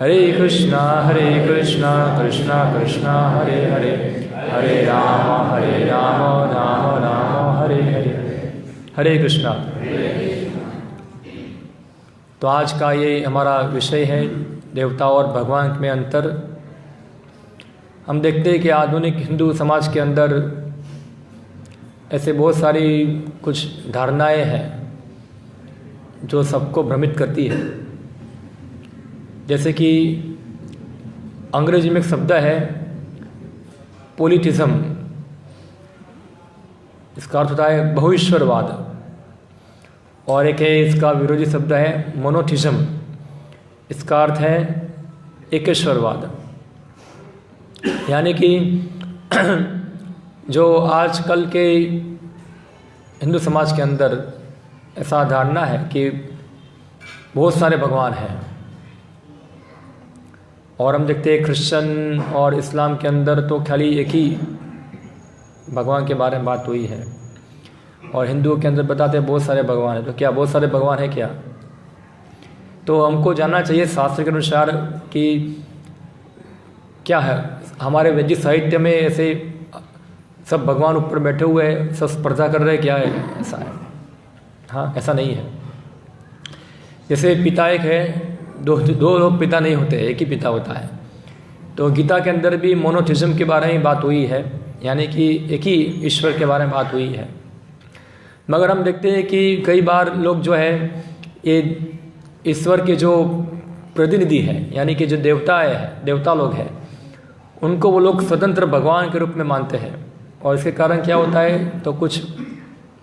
कृष्णा कृष्णा कृष्णा हरे हरे, हरे राम राम राम हरे हरे। हरे कृष्णा। तो आज का ये हमारा विषय है देवता और भगवान में अंतर। हम देखते हैं कि आधुनिक हिंदू समाज के अंदर ऐसे बहुत सारी कुछ धारणाएं हैं जो सबको भ्रमित करती है। जैसे कि अंग्रेजी में एक शब्द है पॉलीथिज्म, इसका अर्थ होता है बहुईश्वरवाद, और एक है इसका विरोधी शब्द है मोनोथिज्म, इसका अर्थ है एकेश्वरवाद। यानी कि जो आजकल के हिंदू समाज के अंदर ऐसा धारणा है कि बहुत सारे भगवान हैं, और हम देखते हैं क्रिश्चियन और इस्लाम के अंदर तो खाली एक ही भगवान के बारे में बात हुई है, और हिंदुओं के अंदर बताते हैं बहुत सारे भगवान हैं। तो क्या बहुत सारे भगवान हैं क्या? तो हमको जानना चाहिए शास्त्र के अनुसार कि क्या है। हमारे वैदिक साहित्य में ऐसे सब भगवान ऊपर बैठे हुए हैं, सब स्पर्धा कर रहे हैं, क्या है? ऐसा है? हाँ, ऐसा नहीं है। जैसे पिता एक है, दो लोग पिता नहीं होते, एक ही पिता होता है। तो गीता के अंदर भी मोनोथिज्म के बारे में बात हुई है, यानी कि एक ही ईश्वर के बारे में बात हुई है। मगर हम देखते हैं कि कई बार लोग जो है ये ईश्वर के जो प्रतिनिधि हैं, यानी कि जो देवता लोग हैं, उनको वो लोग स्वतंत्र भगवान के रूप में मानते हैं, और इसके कारण क्या होता है तो कुछ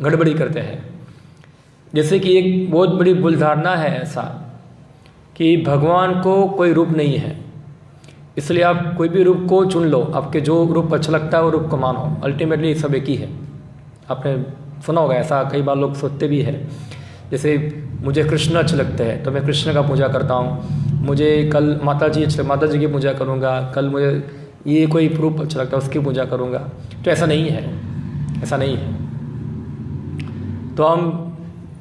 गड़बड़ी करते हैं। जैसे कि एक बहुत बड़ी भूल धारणा है ऐसा कि भगवान को कोई रूप नहीं है, इसलिए आप कोई भी रूप को चुन लो, आपके जो रूप अच्छा लगता है वो रूप को मानो, अल्टीमेटली सब एक ही है। आपने सुना होगा ऐसा, कई बार लोग सोचते भी है। जैसे मुझे कृष्ण अच्छे लगते हैं तो मैं कृष्ण का पूजा करता हूँ, मुझे कल माता जी की पूजा करूँगा, कल मुझे ये कोई रूप अच्छा लगता है उसकी पूजा करूँगा। तो ऐसा नहीं है, ऐसा नहीं है। तो हम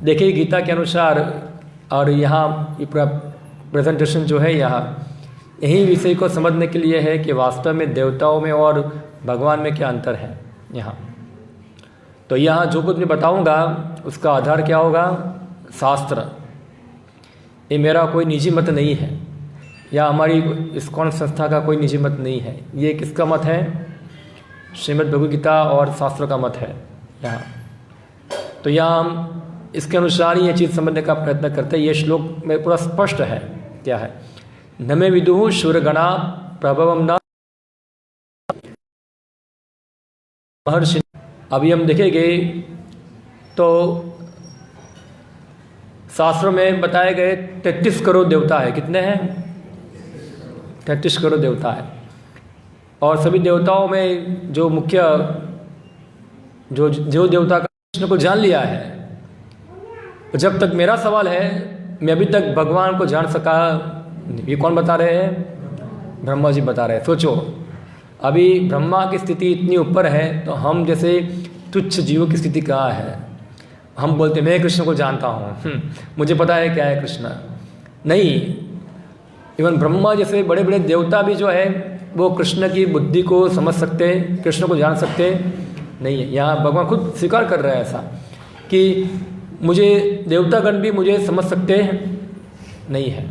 देखिए गीता के अनुसार, और यहाँ पूरा प्रेजेंटेशन जो है यहाँ यही विषय को समझने के लिए है कि वास्तव में देवताओं में और भगवान में क्या अंतर है यहाँ। तो यहाँ जो कुछ मैं बताऊँगा उसका आधार क्या होगा? शास्त्र। ये मेरा कोई निजी मत नहीं है, या हमारी इस्कॉन संस्था का कोई निजी मत नहीं है। ये किसका मत है? श्रीमद् भगवद गीता और शास्त्र का मत है यहाँ। तो यहाँ हम इसके अनुसार ये चीज़ समझने का प्रयत्न करते हैं। ये श्लोक में पूरा स्पष्ट है क्या है। न मे विदुः शूरगणा प्रभवम न महर्षि। अभी हम देखेंगे तो शास्त्रों में बताए गए 33 करोड़ देवता है। कितने हैं? 33 करोड़ देवता है। और सभी देवताओं में जो मुख्य जो देवता का कृष्ण को जान लिया है, जब तक मेरा सवाल है मैं अभी तक भगवान को जान सका। ये कौन बता रहे हैं? ब्रह्मा जी बता रहे हैं। सोचो, अभी ब्रह्मा की स्थिति इतनी ऊपर है तो हम जैसे तुच्छ जीवों की स्थिति कहाँ है? हम बोलते मैं कृष्ण को जानता हूँ, मुझे पता है क्या है कृष्ण। नहीं, इवन ब्रह्मा जैसे बड़े बड़े देवता भी जो है वो कृष्ण की बुद्धि को समझ सकते, कृष्ण को जान सकते नहीं है। यहाँ भगवान खुद स्वीकार कर रहे हैं ऐसा कि मुझे देवतागण भी मुझे समझ सकते नहीं है।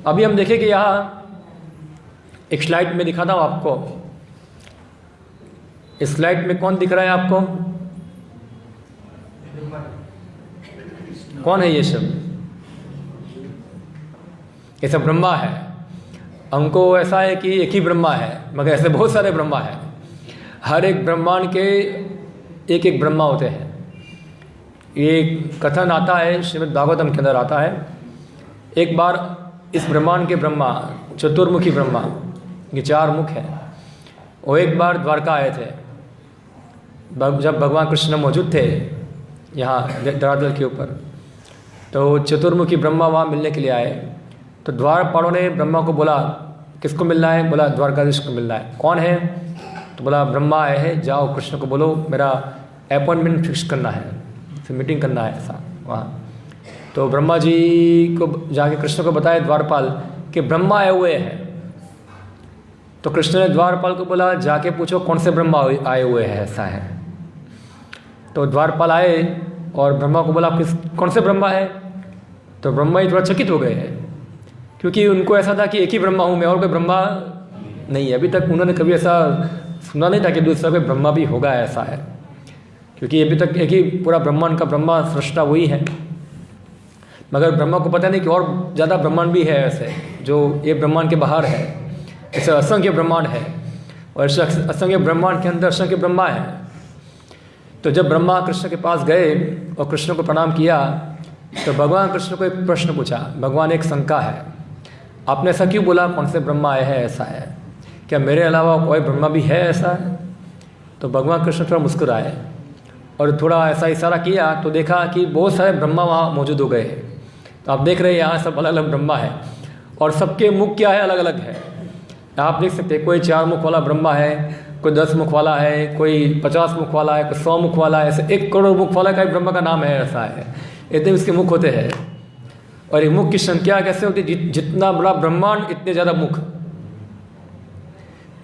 अभी हम देखें कि यहाँ एक स्लाइड में दिखाता हूँ आपको। इस स्लाइड में कौन दिख रहा है आपको? कौन है ये सब? ये सब ब्रह्मा है। हमको ऐसा है कि एक ही ब्रह्मा है, मगर ऐसे बहुत सारे ब्रह्मा है। हर एक ब्रह्मांड के एक एक ब्रह्मा होते हैं। ये कथन आता है श्रीमद् भागवतम के अंदर आता है। एक बार इस ब्रह्मांड के ब्रह्मा, चतुर्मुखी ब्रह्मा, ये 4 मुख हैं, वो एक बार द्वारका आए थे। जब भगवान कृष्ण मौजूद थे यहाँ धरातल के ऊपर, तो चतुर्मुखी ब्रह्मा वहाँ मिलने के लिए आए। तो द्वारपालों ने ब्रह्मा को बोला किसको मिलना है? बोला द्वारकाधीश को मिलना है। कौन है? तो बोला ब्रह्मा आए हैं, जाओ कृष्ण को बोलो मेरा अपॉइंटमेंट फिक्स करना है, फिर मीटिंग करना है ऐसा वहाँ। तो ब्रह्मा जी को जाके कृष्ण को बताया द्वारपाल कि ब्रह्मा आए हुए हैं। तो कृष्ण ने द्वारपाल को बोला जाके पूछो कौन से ब्रह्मा आए हुए हैं, ऐसा है। तो द्वारपाल आए और ब्रह्मा को बोला कौन से ब्रह्मा है। तो ब्रह्मा ही थोड़ा चकित हो गए हैं, क्योंकि उनको ऐसा था कि एक ही ब्रह्मा हूँ मैं, और कोई ब्रह्मा नहीं है। अभी तक उन्होंने कभी ऐसा सुना नहीं था कि दूसरा कोई ब्रह्मा भी होगा, ऐसा है। क्योंकि अभी तक एक ही पूरा ब्रह्मांड का ब्रह्मा सृष्टा वही है, मगर ब्रह्मा को पता नहीं कि और ज़्यादा ब्रह्मांड भी है ऐसे जो ये ब्रह्मांड के बाहर है। ऐसे असंख्य ब्रह्मांड है, और असंख्य ब्रह्मांड के अंदर असंख्य ब्रह्मा है। तो जब ब्रह्मा कृष्ण के पास गए और कृष्ण को प्रणाम किया, तो भगवान कृष्ण को एक प्रश्न पूछा। भगवान एक शंका है, आपने ऐसा क्यों बोला कौन से ब्रह्मा आए हैं, ऐसा है क्या मेरे अलावा कोई ब्रह्मा भी है, ऐसा है। तो भगवान कृष्ण थोड़ा मुस्कुराए और थोड़ा ऐसा इशारा किया, तो देखा कि बहुत सारे ब्रह्मा वहाँ मौजूद हो गए हैं। तो आप देख रहे हैं यहाँ सब अलग अलग ब्रह्मा है, और सबके मुख क्या है, अलग अलग है। आप देख सकते हैं कोई 4 मुख वाला ब्रह्मा है, कोई 10 मुख वाला है, कोई 50 मुख वाला है, कोई 100 मुख वाला है, ऐसे 1 करोड़ मुख वाला का भी ब्रह्मा का नाम है, ऐसा है। इतने इसके मुख होते हैं। और ये मुख की संख्या कैसे होती है, जितना बड़ा ब्रह्मांड इतने ज़्यादा मुख,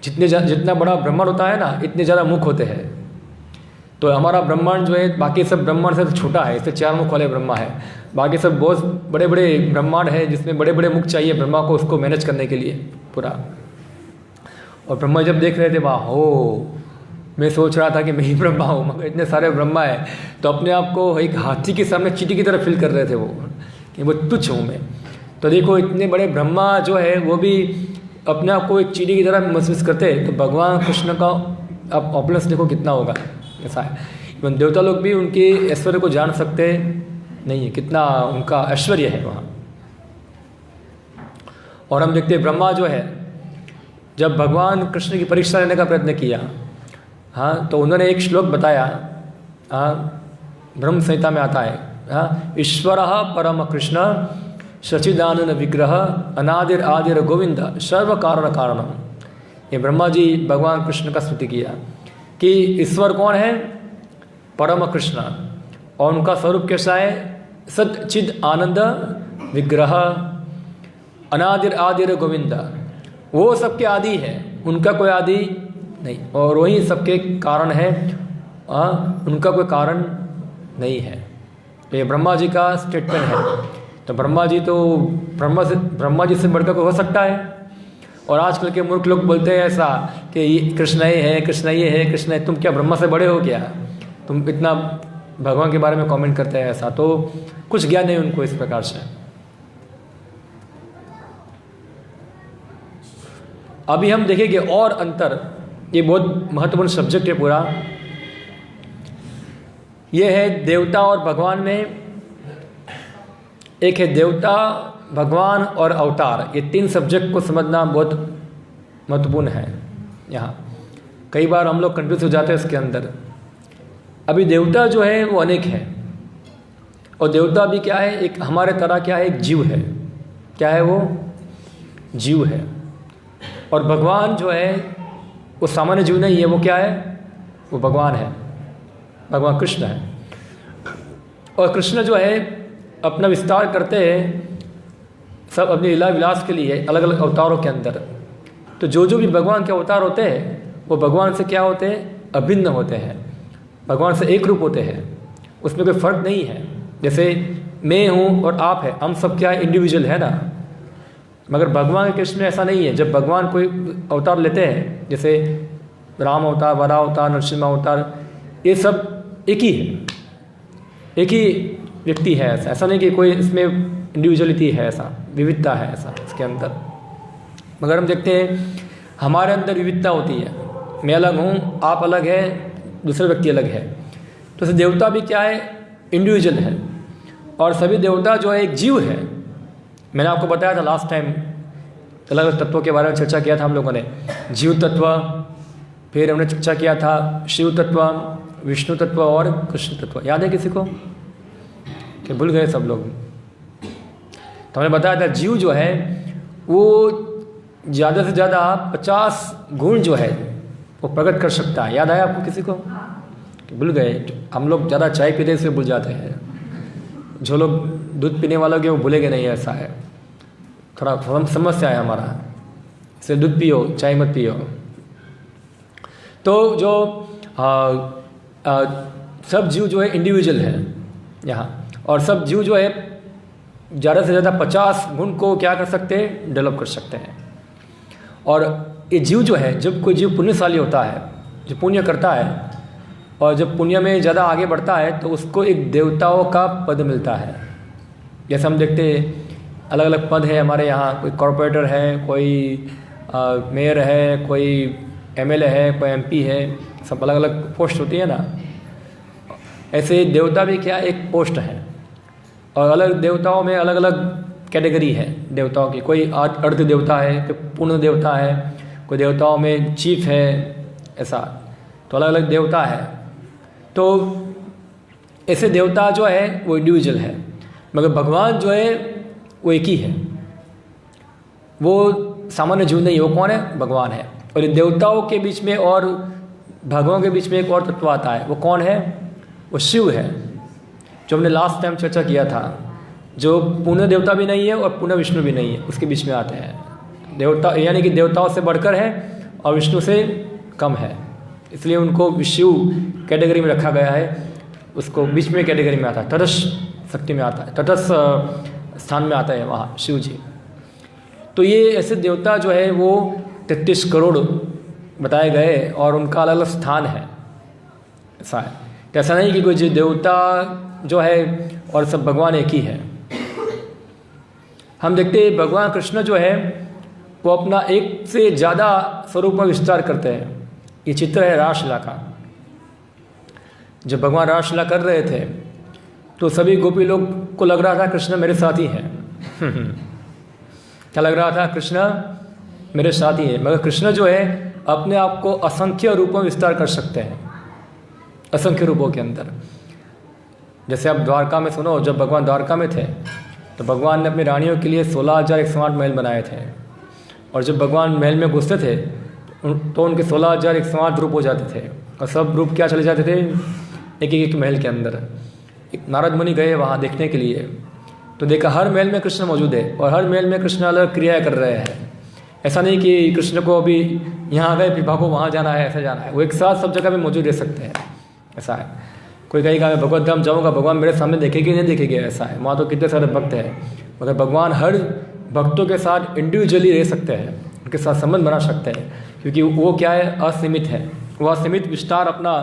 जितना बड़ा ब्रह्मांड होता है ना, इतने ज़्यादा मुख होते हैं। तो हमारा ब्रह्मांड जो है बाकी सब ब्रह्मांड से तो छोटा है, इससे 4 मुख वाले ब्रह्मा है। बाकी सब बहुत बड़े बड़े ब्रह्मांड है जिसमें बड़े बड़े मुख चाहिए ब्रह्मा को उसको मैनेज करने के लिए पूरा। और ब्रह्मा जब देख रहे थे, वाह हो, मैं सोच रहा था कि मैं ही ब्रह्मा हूँ, मगर इतने सारे ब्रह्मा है। तो अपने आप को एक हाथी के सामने चींटी की तरह फील कर रहे थे वो, कि वो तुच्छ हूँ मैं। तो देखो इतने बड़े ब्रह्मा जो है वो भी अपने आप को एक चींटी की तरह महसूस करते हैं। तो भगवान कृष्ण का आप ऑपलेंस देखो कितना होगा, ऐसा है। इवन देवता लोग भी उनके ऐश्वर्य को जान सकते नहीं है, कितना उनका ऐश्वर्य है वहाँ। और हम देखते हैं ब्रह्मा जो है, जब भगवान कृष्ण की परीक्षा लेने का प्रयत्न किया, हाँ, तो उन्होंने एक श्लोक बताया, हाँ, ब्रह्म संहिता में आता है, हाँ, ईश्वरः परम कृष्ण सच्चिदानंद विग्रह अनादिर आदिर गोविंद सर्व कारण कारणम। ये ब्रह्मा जी भगवान कृष्ण का स्तुति किया कि ईश्वर कौन है, परम कृष्ण, और उनका स्वरूप कैसा है, सच्चिद आनंद विग्रह अनादिर आदिर गोविंद। वो सबके आदि है, उनका कोई आदि नहीं, और वही सबके कारण है, उनका कोई कारण नहीं है। ये ब्रह्मा जी का स्टेटमेंट है। तो ब्रह्मा जी तो ब्रह्मा जी से बढ़कर कोई हो सकता है। और आजकल के मूर्ख लोग बोलते हैं ऐसा कि ये कृष्ण ये है, कृष्ण ये है, कृष्ण है। तुम क्या ब्रह्मा से बड़े हो क्या, तुम इतना भगवान के बारे में कमेंट करते हैं, ऐसा तो कुछ ज्ञान नहीं उनको इस प्रकार से। अभी हम देखेंगे और अंतर, ये बहुत महत्वपूर्ण सब्जेक्ट है पूरा। ये है देवता और भगवान में। एक है देवता, भगवान और अवतार। ये 3 सब्जेक्ट को समझना बहुत महत्वपूर्ण है। यहाँ कई बार हम लोग कंफ्यूज हो जाते हैं इसके अंदर। अभी देवता जो है वो अनेक है, और देवता भी क्या है, एक हमारे तरह क्या है, एक जीव है। क्या है वो, जीव है। और भगवान जो है वो सामान्य जीव नहीं है, वो क्या है, वो भगवान है, भगवान कृष्ण है। और कृष्ण जो है अपना विस्तार करते हैं सब अपनी लीला विलास के लिए अलग अलग अवतारों के अंदर। तो जो भी भगवान के अवतार होते हैं वो भगवान से क्या होते हैं, अभिन्न होते हैं, भगवान से एक रूप होते हैं, उसमें कोई फर्क नहीं है। जैसे मैं हूँ और आप है, हम सब क्या है, इंडिविजुअल है ना। मगर भगवान के कृष्ण में ऐसा नहीं है। जब भगवान कोई अवतार लेते हैं, जैसे राम अवतार, वरा अवतार, नरसिम्हा अवतार, ये सब एक ही है, एक ही व्यक्ति है। ऐसा नहीं कि कोई इसमें इंडिविजुअलिटी है, ऐसा विविधता है ऐसा इसके अंदर। मगर हम देखते हैं हमारे अंदर विविधता होती है, मैं अलग हूँ, आप अलग है, दूसरे व्यक्ति अलग है। तो देवता भी क्या है, इंडिविजुअल है। और सभी देवता जो है एक जीव है। मैंने आपको बताया था लास्ट टाइम, अलग अलग तत्वों के बारे में चर्चा किया था हम लोगों ने। जीव तत्व, फिर हमने चर्चा किया था शिव तत्व, विष्णु तत्व और कृष्ण तत्व। याद है किसी को कि भूल गए सब लोग? तो हमने बताया था जीव जो है वो ज़्यादा से ज़्यादा 50 गुण जो है वो प्रकट कर सकता है। याद आया आपको किसी को कि भूल गए? हम लोग ज़्यादा चाय पीते इसलिए भूल जाते हैं। जो लोग दूध पीने वालों के वो भूलेंगे नहीं, ऐसा है, थोड़ा समस्या है हमारा, इसलिए दूध पियो, चाय मत पियो। तो जो सब जीव जो है इंडिविजुअल है यहाँ, और सब जीव जो है ज़्यादा से ज़्यादा 50 गुण को क्या कर सकते हैं, डेवलप कर सकते हैं। और ये जीव जो है, जब कोई जीव पुण्यशाली होता है, जो पुण्य करता है और जब पुण्य में ज़्यादा आगे बढ़ता है तो उसको एक देवताओं का पद मिलता है। जैसे हम देखते हैं अलग अलग पद है हमारे यहाँ, कोई कॉर्पोरेटर है, कोई मेयर है, कोई एमएलए है, कोई एमपी है, सब अलग अलग पोस्ट होती है ना। ऐसे देवता भी क्या एक पोस्ट है, और अलग देवताओं में अलग अलग कैटेगरी है देवताओं की। कोई अर्ध देवता है, कोई पूर्ण देवता है, कोई देवताओं में चीफ है, ऐसा तो अलग अलग देवता है। तो ऐसे देवता जो है वो इंडिविजुअल है, मगर भगवान जो है वो एक ही है, वो सामान्य जीव नहीं, वो कौन है, भगवान है। और इन देवताओं के बीच में और भगवान के बीच में एक और तत्व आता है, वो कौन है, वो शिव है, जो हमने लास्ट टाइम चर्चा किया था, जो पूर्ण देवता भी नहीं है और पूर्ण विष्णु भी नहीं है, उसके बीच में आते हैं देवता, यानी कि देवताओं से बढ़कर है और विष्णु से कम है, इसलिए उनको शिव कैटेगरी में रखा गया है, उसको बीच में कैटेगरी में आता है, तटस्थ शक्ति में आता है, तटस्थ स्थान में आता है वहाँ शिव जी। तो ये ऐसे देवता जो है वो 33 करोड़ बताए गए और उनका अलग अलग स्थान है, ऐसा है। तो ऐसा नहीं कि कोई जो देवता जो है और सब भगवान एक ही है। हम देखते हैं भगवान कृष्ण जो है वो अपना एक से ज़्यादा स्वरूप में विस्तार करते हैं। ये चित्र है रासलीला का। जब भगवान रासलीला कर रहे थे तो सभी गोपी लोग को लग रहा था कृष्ण मेरे साथ ही है। क्या लग रहा था, कृष्ण मेरे साथ ही है। मगर कृष्ण जो है अपने आप को असंख्य रूपों में विस्तार कर सकते हैं, असंख्य रूपों के अंदर। जैसे आप द्वारका में सुनो, जब भगवान द्वारका में थे तो भगवान ने अपनी रानियों के लिए 16,108 महल बनाए थे, और जब भगवान महल में घुसते थे तो उनके 16,108 रूप हो जाते थे, और सब रूप क्या चले जाते थे, एक एक महल के अंदर। एक नारद मुनि गए वहाँ देखने के लिए, तो देखा हर महल में कृष्ण मौजूद है, और हर महल में कृष्ण अलग क्रिया कर रहे हैं। ऐसा नहीं कि कृष्ण को अभी यहाँ गए विभा को वहाँ जाना है, ऐसा जाना है, वो एक साथ सब जगह में मौजूद रह सकते हैं, ऐसा है। कोई कहेगा मैं भगवत धाम जाऊँगा, भगवान मेरे सामने देखेगी नहीं देखेगी, ऐसा है। वहाँ तो कितने सारे भक्त हैं, मगर भगवान हर भक्तों के साथ इंडिविजुअली रह सकते हैं, उनके साथ संबंध बना सकते हैं, क्योंकि वो क्या है, असीमित है, वो असीमित विस्तार अपना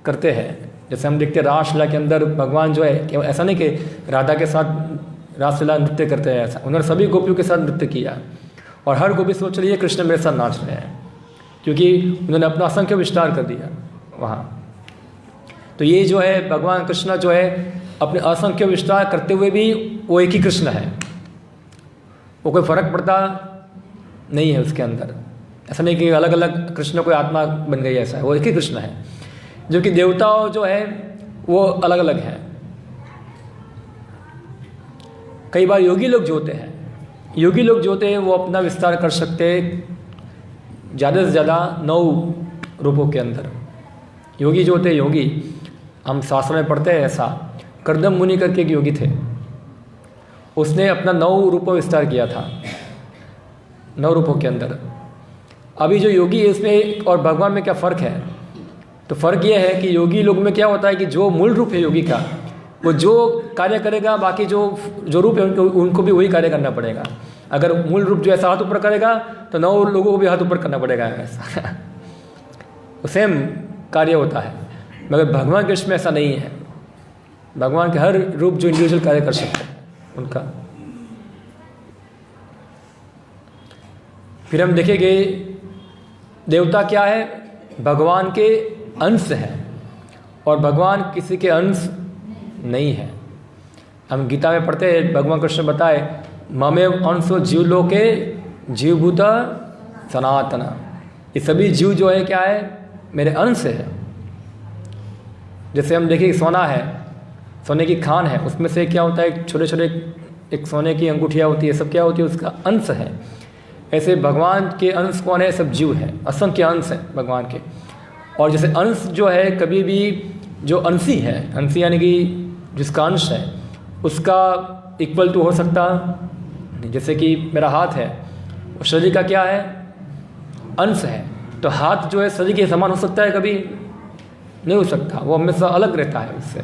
करते हैं। जैसे हम देखते हैं रासलीला के अंदर भगवान जो है केवल ऐसा नहीं कि राधा के साथ रासलीला नृत्य करते हैं, ऐसा उन्होंने सभी गोपियों के साथ नृत्य किया, और हर गोपी सोच रही है कृष्ण मेरे साथ नाच रहे हैं, क्योंकि उन्होंने अपना असंख्य विस्तार कर दिया वहाँ। तो ये जो है भगवान कृष्ण जो है अपने असंख्य विस्तार करते हुए भी वो एक ही कृष्ण है, वो कोई फर्क पड़ता नहीं है उसके अंदर। ऐसा नहीं कि अलग अलग कृष्ण कोई आत्मा बन गई, ऐसा है, वो एक ही कृष्ण है। जो कि देवताओं जो है वो अलग अलग हैं। कई बार योगी लोग जो होते हैं, योगी लोग जो होते हैं वो अपना विस्तार कर सकते हैं ज़्यादा से ज़्यादा 9 रूपों के अंदर। योगी जो होते हैं, योगी हम शास्त्र में पढ़ते हैं, ऐसा कर्दम मुनि करके एक योगी थे, उसने अपना 9 रूपों विस्तार किया था, 9 रूपों के अंदर। अभी जो योगी है इसमें और भगवान में क्या फ़र्क है, तो फ़र्क यह है कि योगी लोग में क्या होता है कि जो मूल रूप है योगी का, वो जो कार्य करेगा, बाकी जो रूप है उनको भी वही कार्य करना पड़ेगा। अगर मूल रूप जो ऐसा हाथ ऊपर करेगा तो 9 लोगों को भी हाथ ऊपर करना पड़ेगा, ऐसा सेम कार्य होता है। मगर भगवान कृष्ण में ऐसा नहीं है। भगवान के हर रूप जो इंडिविजुअल कार्य कर सकते हैं उनका। फिर हम देखेंगे देवता क्या है, भगवान के अंश है, और भगवान किसी के अंश नहीं है। हम गीता में पढ़ते हैं, भगवान कृष्ण बताए ममेव अंशो जीवलोके जीवभूता सनातन। ये सभी जीव जो है क्या है, मेरे अंश है। जैसे हम देखिए सोना है, सोने की खान है, उसमें से क्या होता है, छोटे छोटे एक सोने की अंगूठियाँ होती है, सब क्या होती है, उसका अंश है। ऐसे भगवान के अंश कौन है, सब जीव है, असंख्य अंश है भगवान के। और जैसे अंश जो है कभी भी जो अंशी है, अंशी यानी कि जिसका अंश है, उसका इक्वल टू हो सकता नहीं। जैसे कि मेरा हाथ है, वो शरीर का क्या है, अंश है, तो हाथ जो है शरीर के समान हो सकता है? कभी नहीं हो सकता, वो हमेशा अलग रहता है उससे।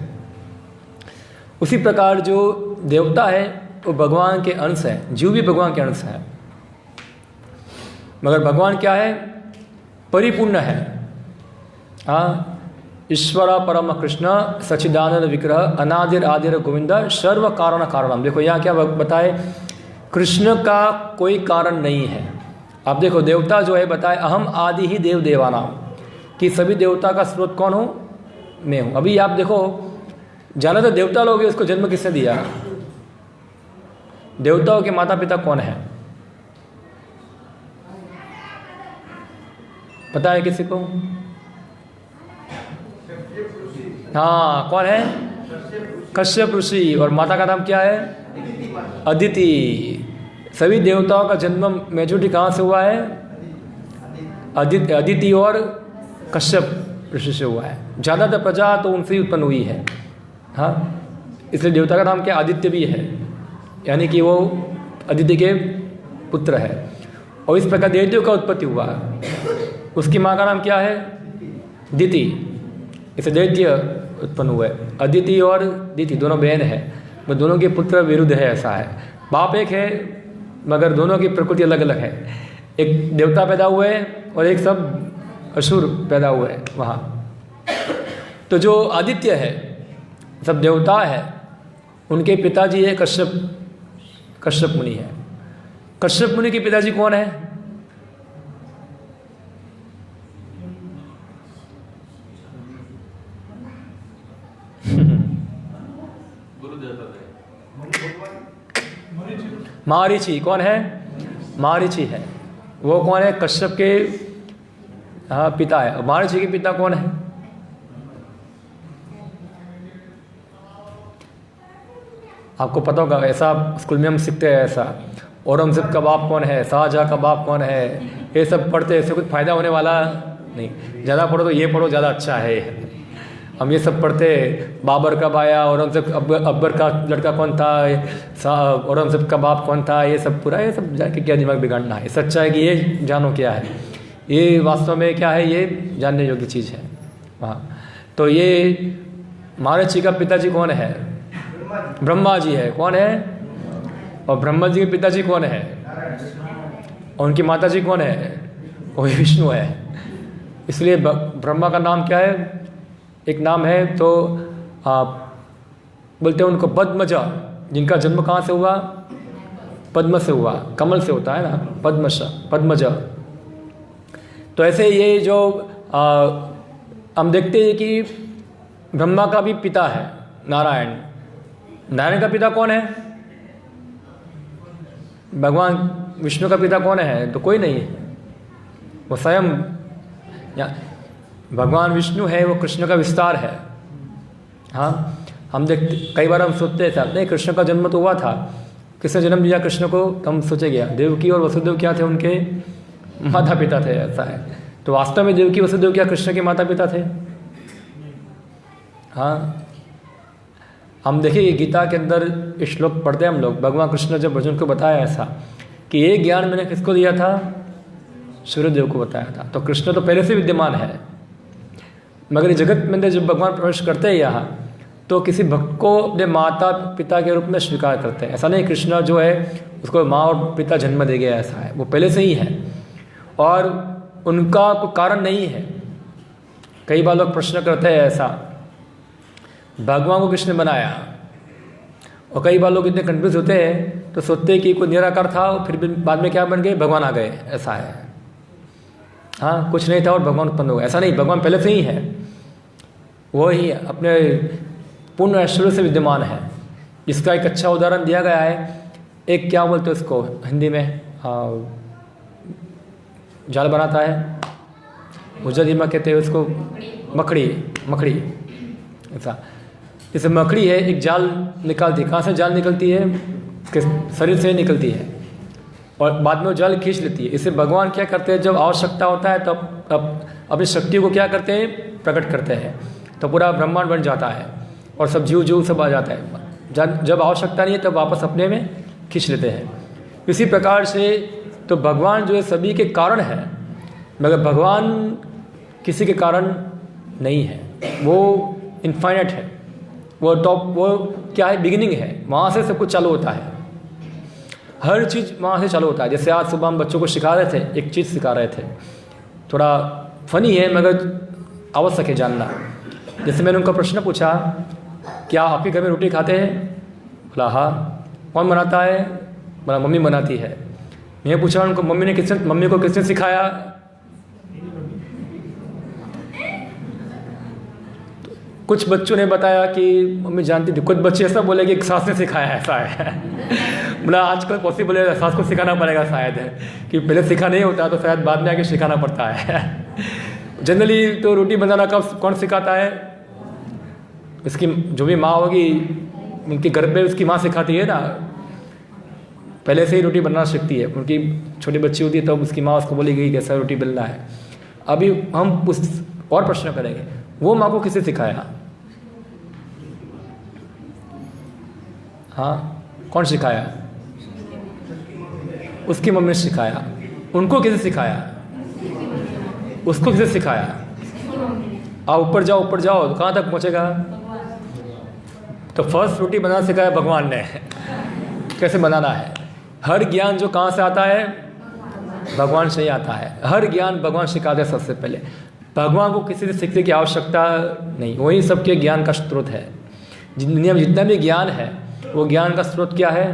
उसी प्रकार जो देवता है वो भगवान के अंश है, जीव भी भगवान के अंश है, मगर भगवान क्या है, परिपूर्ण है। हाँ, ईश्वर परम कृष्ण सच्चिदानंद विग्रह अनादिर आदिर गोविंद सर्व कारण कारणम। देखो यहाँ क्या बताए, कृष्ण का कोई कारण नहीं है। आप देखो देवता जो है बताए अहम आदि ही देव देवानाम, कि सभी देवता का स्रोत कौन हो, मैं हूँ। अभी आप देखो ज़्यादातर देवता लोग हैं, उसको जन्म किसने दिया? देवताओं के माता पिता कौन है, पता है किसी को? हाँ, कौन है? कश्यप ऋषि। और माता का नाम क्या है? अदिति। सभी देवताओं का जन्म मेजोरिटी कहाँ से हुआ है? अदिति और कश्यप ऋषि से हुआ है। ज़्यादातर प्रजा तो उनसे ही उत्पन्न हुई है। हाँ, इसलिए देवता का नाम क्या? आदित्य भी है, यानी कि वो अदिति के पुत्र है। और इस प्रकार देवताओं का उत्पत्ति हुआ। उसकी माँ का नाम क्या है? दिति। इसे दैत्य उत्पन्न हुए। अदिति और दिति दोनों बहन है, वो दोनों के पुत्र विरुद्ध है, ऐसा है। बाप एक है मगर दोनों की प्रकृति अलग अलग है। एक देवता पैदा हुए और एक सब असुर पैदा हुए वहाँ। तो जो आदित्य है, सब देवता है, उनके पिताजी है कश्यप मुनि है। कश्यप मुनि के पिताजी कौन है? मारीची। कौन है? मारीची है। वो कौन है? कश्यप के पिता है। मारीची के पिता कौन है? आपको पता होगा, ऐसा स्कूल में हम सीखते हैं ऐसा। औरंगजेब का बाप कौन है, शाहजहां का बाप कौन है, ये सब पढ़ते, इससे कुछ फायदा होने वाला नहीं। ज़्यादा पढ़ो तो ये पढ़ो, ज़्यादा अच्छा है। हम ये सब पढ़ते, बाबर कब आया, औरंगजेब अकबर का लड़का कौन था, औरंगजेब का बाप कौन था, ये सब पूरा, ये सब जाके क्या दिमाग बिगाड़ना है। सच्चा है कि ये जानो क्या है, ये वास्तव में क्या है, ये जानने योग्य चीज़ है। वहाँ तो ये मारीची का पिताजी कौन है? ब्रह्मा जी है। कौन है? और ब्रह्मा जी के पिताजी कौन है? और उनकी माता जी कौन है? वही विष्णु है। इसलिए ब्रह्मा का नाम क्या है? एक नाम है तो बोलते हैं उनको पद्मजा, जिनका जन्म कहाँ से हुआ? पद्म से हुआ, कमल से होता है ना, पद्मजा। तो ऐसे ये जो हम देखते हैं कि ब्रह्मा का भी पिता है नारायण। नारायण का पिता कौन है? भगवान विष्णु का पिता कौन है? तो कोई नहीं है, वो स्वयं भगवान विष्णु है, वो कृष्ण का विस्तार है। हाँ, हम देखते, कई बार हम सोचते थे नहीं कृष्ण का जन्म तो हुआ था, किसने जन्म दिया कृष्ण को? हम सोचे गया देवकी और वसुदेव क्या थे? उनके माता पिता थे, ऐसा है। तो वास्तव में देवकी वसुदेव क्या कृष्ण के माता पिता थे? हाँ, हम देखिए गीता के अंदर श्लोक पढ़ते हैं हम लोग, भगवान कृष्ण ने जब अर्जुन को बताया ऐसा कि ये ज्ञान मैंने किसको दिया था? सूर्यदेव को बताया था। तो कृष्ण तो पहले से विद्यमान है, मगर इस जगत में जब भगवान प्रवेश करते हैं यहाँ, तो किसी भक्त को अपने माता पिता के रूप में स्वीकार करते हैं। ऐसा नहीं कृष्ण जो है उसको माँ और पिता जन्म दे गया, ऐसा है, वो पहले से ही है और उनका कोई कारण नहीं है। कई बार लोग प्रश्न करते हैं ऐसा, भगवान को किसने बनाया? और कई बार लोग इतने कन्फ्यूज होते हैं तो सोचते हैं कि कोई निराकार था और फिर बाद में क्या बन गए? भगवान आ गए, ऐसा है। हाँ, कुछ नहीं था और भगवान उत्पन्न हो गए, ऐसा नहीं, भगवान पहले से ही है, वो ही अपने पूर्ण ऐश्वर्य से विद्यमान है। इसका एक अच्छा उदाहरण दिया गया है। एक क्या बोलते हैं उसको हिंदी में, जाल बनाता है, गुजराती में कहते हैं उसको मकड़ी, ऐसा। जैसे मकड़ी है, एक जाल निकालती है, कहाँ से जाल निकलती है? शरीर से निकलती है और बाद में वो जाल खींच लेती है। इसे भगवान क्या करते हैं, जब आवश्यकता होता है तब अपनी शक्तियों को क्या करते हैं? प्रकट करते हैं, तो पूरा ब्रह्मांड बन जाता है और सब जीव सब आ जाता है। जब आवश्यकता नहीं है तब वापस अपने में खींच लेते हैं। इसी प्रकार से तो भगवान जो है सभी के कारण है, मगर भगवान किसी के कारण नहीं है, वो इनफाइनाइट है, वो क्या है, बिगिनिंग है, वहाँ से सब कुछ चालू होता है, हर चीज़ वहाँ से चालू होता है। जैसे आज सुबह हम बच्चों को सिखा रहे थे, एक चीज़ सिखा रहे थे, थोड़ा फनी है मगर आवश्यक है जानना। जैसे मैंने उनका प्रश्न पूछा, क्या आपके घर में रोटी खाते हैं? बोला हाँ। कौन बनाता है? बोला मम्मी बनाती है। मैं पूछा उनको मम्मी को किसने सिखाया? कुछ बच्चों ने बताया कि मम्मी जानती थी, कुछ बच्चे ऐसा बोले कि सास ने सिखाया है, ऐसा है। बोला आजकल पॉसिबल है, सास को सिखाना पड़ेगा शायद है, कि पहले सीखा नहीं होता तो शायद बाद में आके सिखाना पड़ता है। जनरली तो रोटी बनाना कौन सिखाता है? इसकी जो भी माँ होगी उनके घर पे उसकी माँ सिखाती है ना, पहले से ही रोटी बनाना सीखती है। उनकी छोटी बच्ची होती है तब उसकी माँ उसको बोलेगी कैसा रोटी बेलना है। अभी हम उस और प्रश्न करेंगे, वो माँ को किसे सिखाया? हाँ, कौन सिखाया? उसकी मम्मी ने सिखाया। उनको किसे सिखाया? उसको किसे सिखाया? आप ऊपर जाओ तो कहाँ तक पहुँचेगा? तो फर्स्ट रोटी बनाना सिखाया भगवान ने, कैसे बनाना है। हर ज्ञान जो कहाँ से आता है? भगवान से ही आता है। हर ज्ञान भगवान सिखाते हैं सबसे पहले। भगवान को किसी से सीखने की आवश्यकता नहीं, वही सबके ज्ञान का स्रोत है। दुनिया में जितना भी ज्ञान है वो ज्ञान का स्रोत क्या है?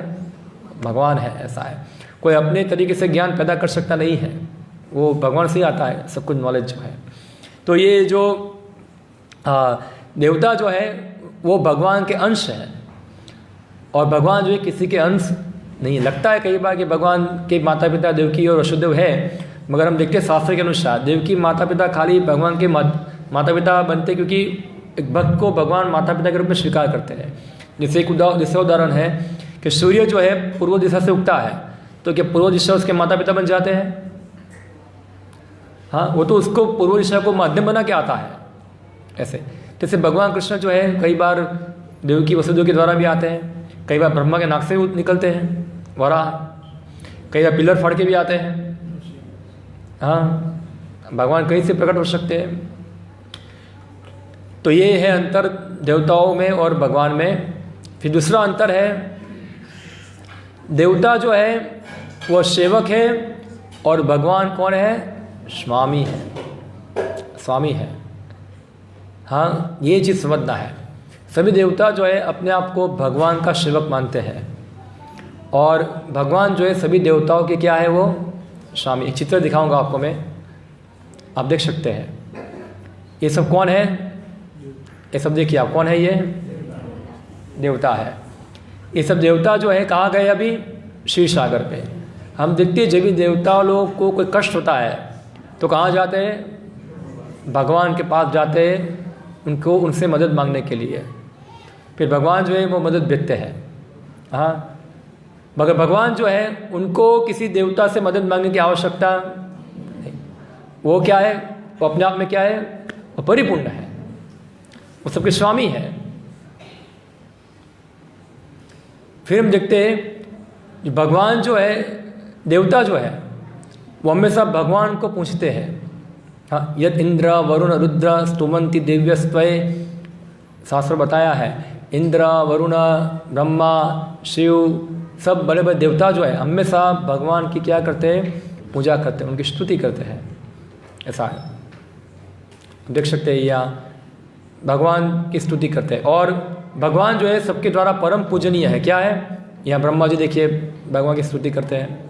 भगवान है। ऐसा है, कोई अपने तरीके से ज्ञान पैदा कर सकता नहीं है, वो भगवान से ही आता है सब कुछ नॉलेज जो है। तो ये जो देवता जो है वो भगवान के अंश हैं, और भगवान जो है किसी के अंश नहीं। लगता है कई बार कि भगवान के माता पिता देवकी और वसुदेव है, मगर हम देखते हैं शास्त्र के अनुसार देवकी माता पिता खाली भगवान के माता पिता बनते क्योंकि एक भक्त को भगवान माता पिता के रूप में स्वीकार करते हैं। जैसे एक उदाहरण है कि सूर्य जो है पूर्व दिशा से उगता है, तो क्या पूर्व दिशा उसके माता पिता बन जाते हैं? हाँ, वो तो उसको पूर्व दिशा को माध्यम बना के आता है। ऐसे जैसे भगवान कृष्ण जो है कई बार देवकी वसुदेव के द्वारा भी आते हैं, कई बार ब्रह्मा के नाक से निकलते हैं वराह, कई बार पिलर फाड़ के भी आते हैं। हाँ, भगवान कहीं से प्रकट हो सकते हैं। तो ये है अंतर देवताओं में और भगवान में। फिर दूसरा अंतर है, देवता जो है वो सेवक है और भगवान कौन है? स्वामी है, स्वामी है। हाँ, ये चीज़ समझना है। सभी देवता जो है अपने आप को भगवान का सेवक मानते हैं, और भगवान जो है सभी देवताओं के क्या है? वो स्वामी। एक चित्र दिखाऊंगा आपको मैं, आप देख सकते हैं। ये सब कौन है? ये सब देखिए आप, कौन है? ये देवता है। ये सब देवता जो है कहाँ गए? अभी क्षीर सागर पे। हम देखते हैं जब भी देवता लोग को कोई कष्ट होता है तो कहाँ जाते हैं? भगवान के पास जाते हैं, उनको उनसे मदद मांगने के लिए। फिर भगवान जो है वो मदद देते हैं। हाँ, मगर भगवान जो है उनको किसी देवता से मदद मांगने की आवश्यकता नहीं। वो क्या है? वो अपने आप में क्या है? वो परिपूर्ण है, वो सबके स्वामी है। फिर हम देखते हैं भगवान जो है, देवता जो है वो हमेशा भगवान को पूछते हैं। हाँ, यद इंद्र वरुण रुद्र स्तुवन्ति दिव्यस्त्वय, शास्त्र बताया है इंद्र वरुण ब्रह्मा शिव सब बड़े बड़े देवता जो है हमेशा भगवान की क्या करते हैं? पूजा करते हैं, उनकी स्तुति करते हैं। ऐसा है, देख सकते हैं यहाँ भगवान की स्तुति करते हैं। और भगवान जो है सबके द्वारा परम पूजनीय है। क्या है? यहाँ ब्रह्मा जी देखिए भगवान की स्तुति करते हैं,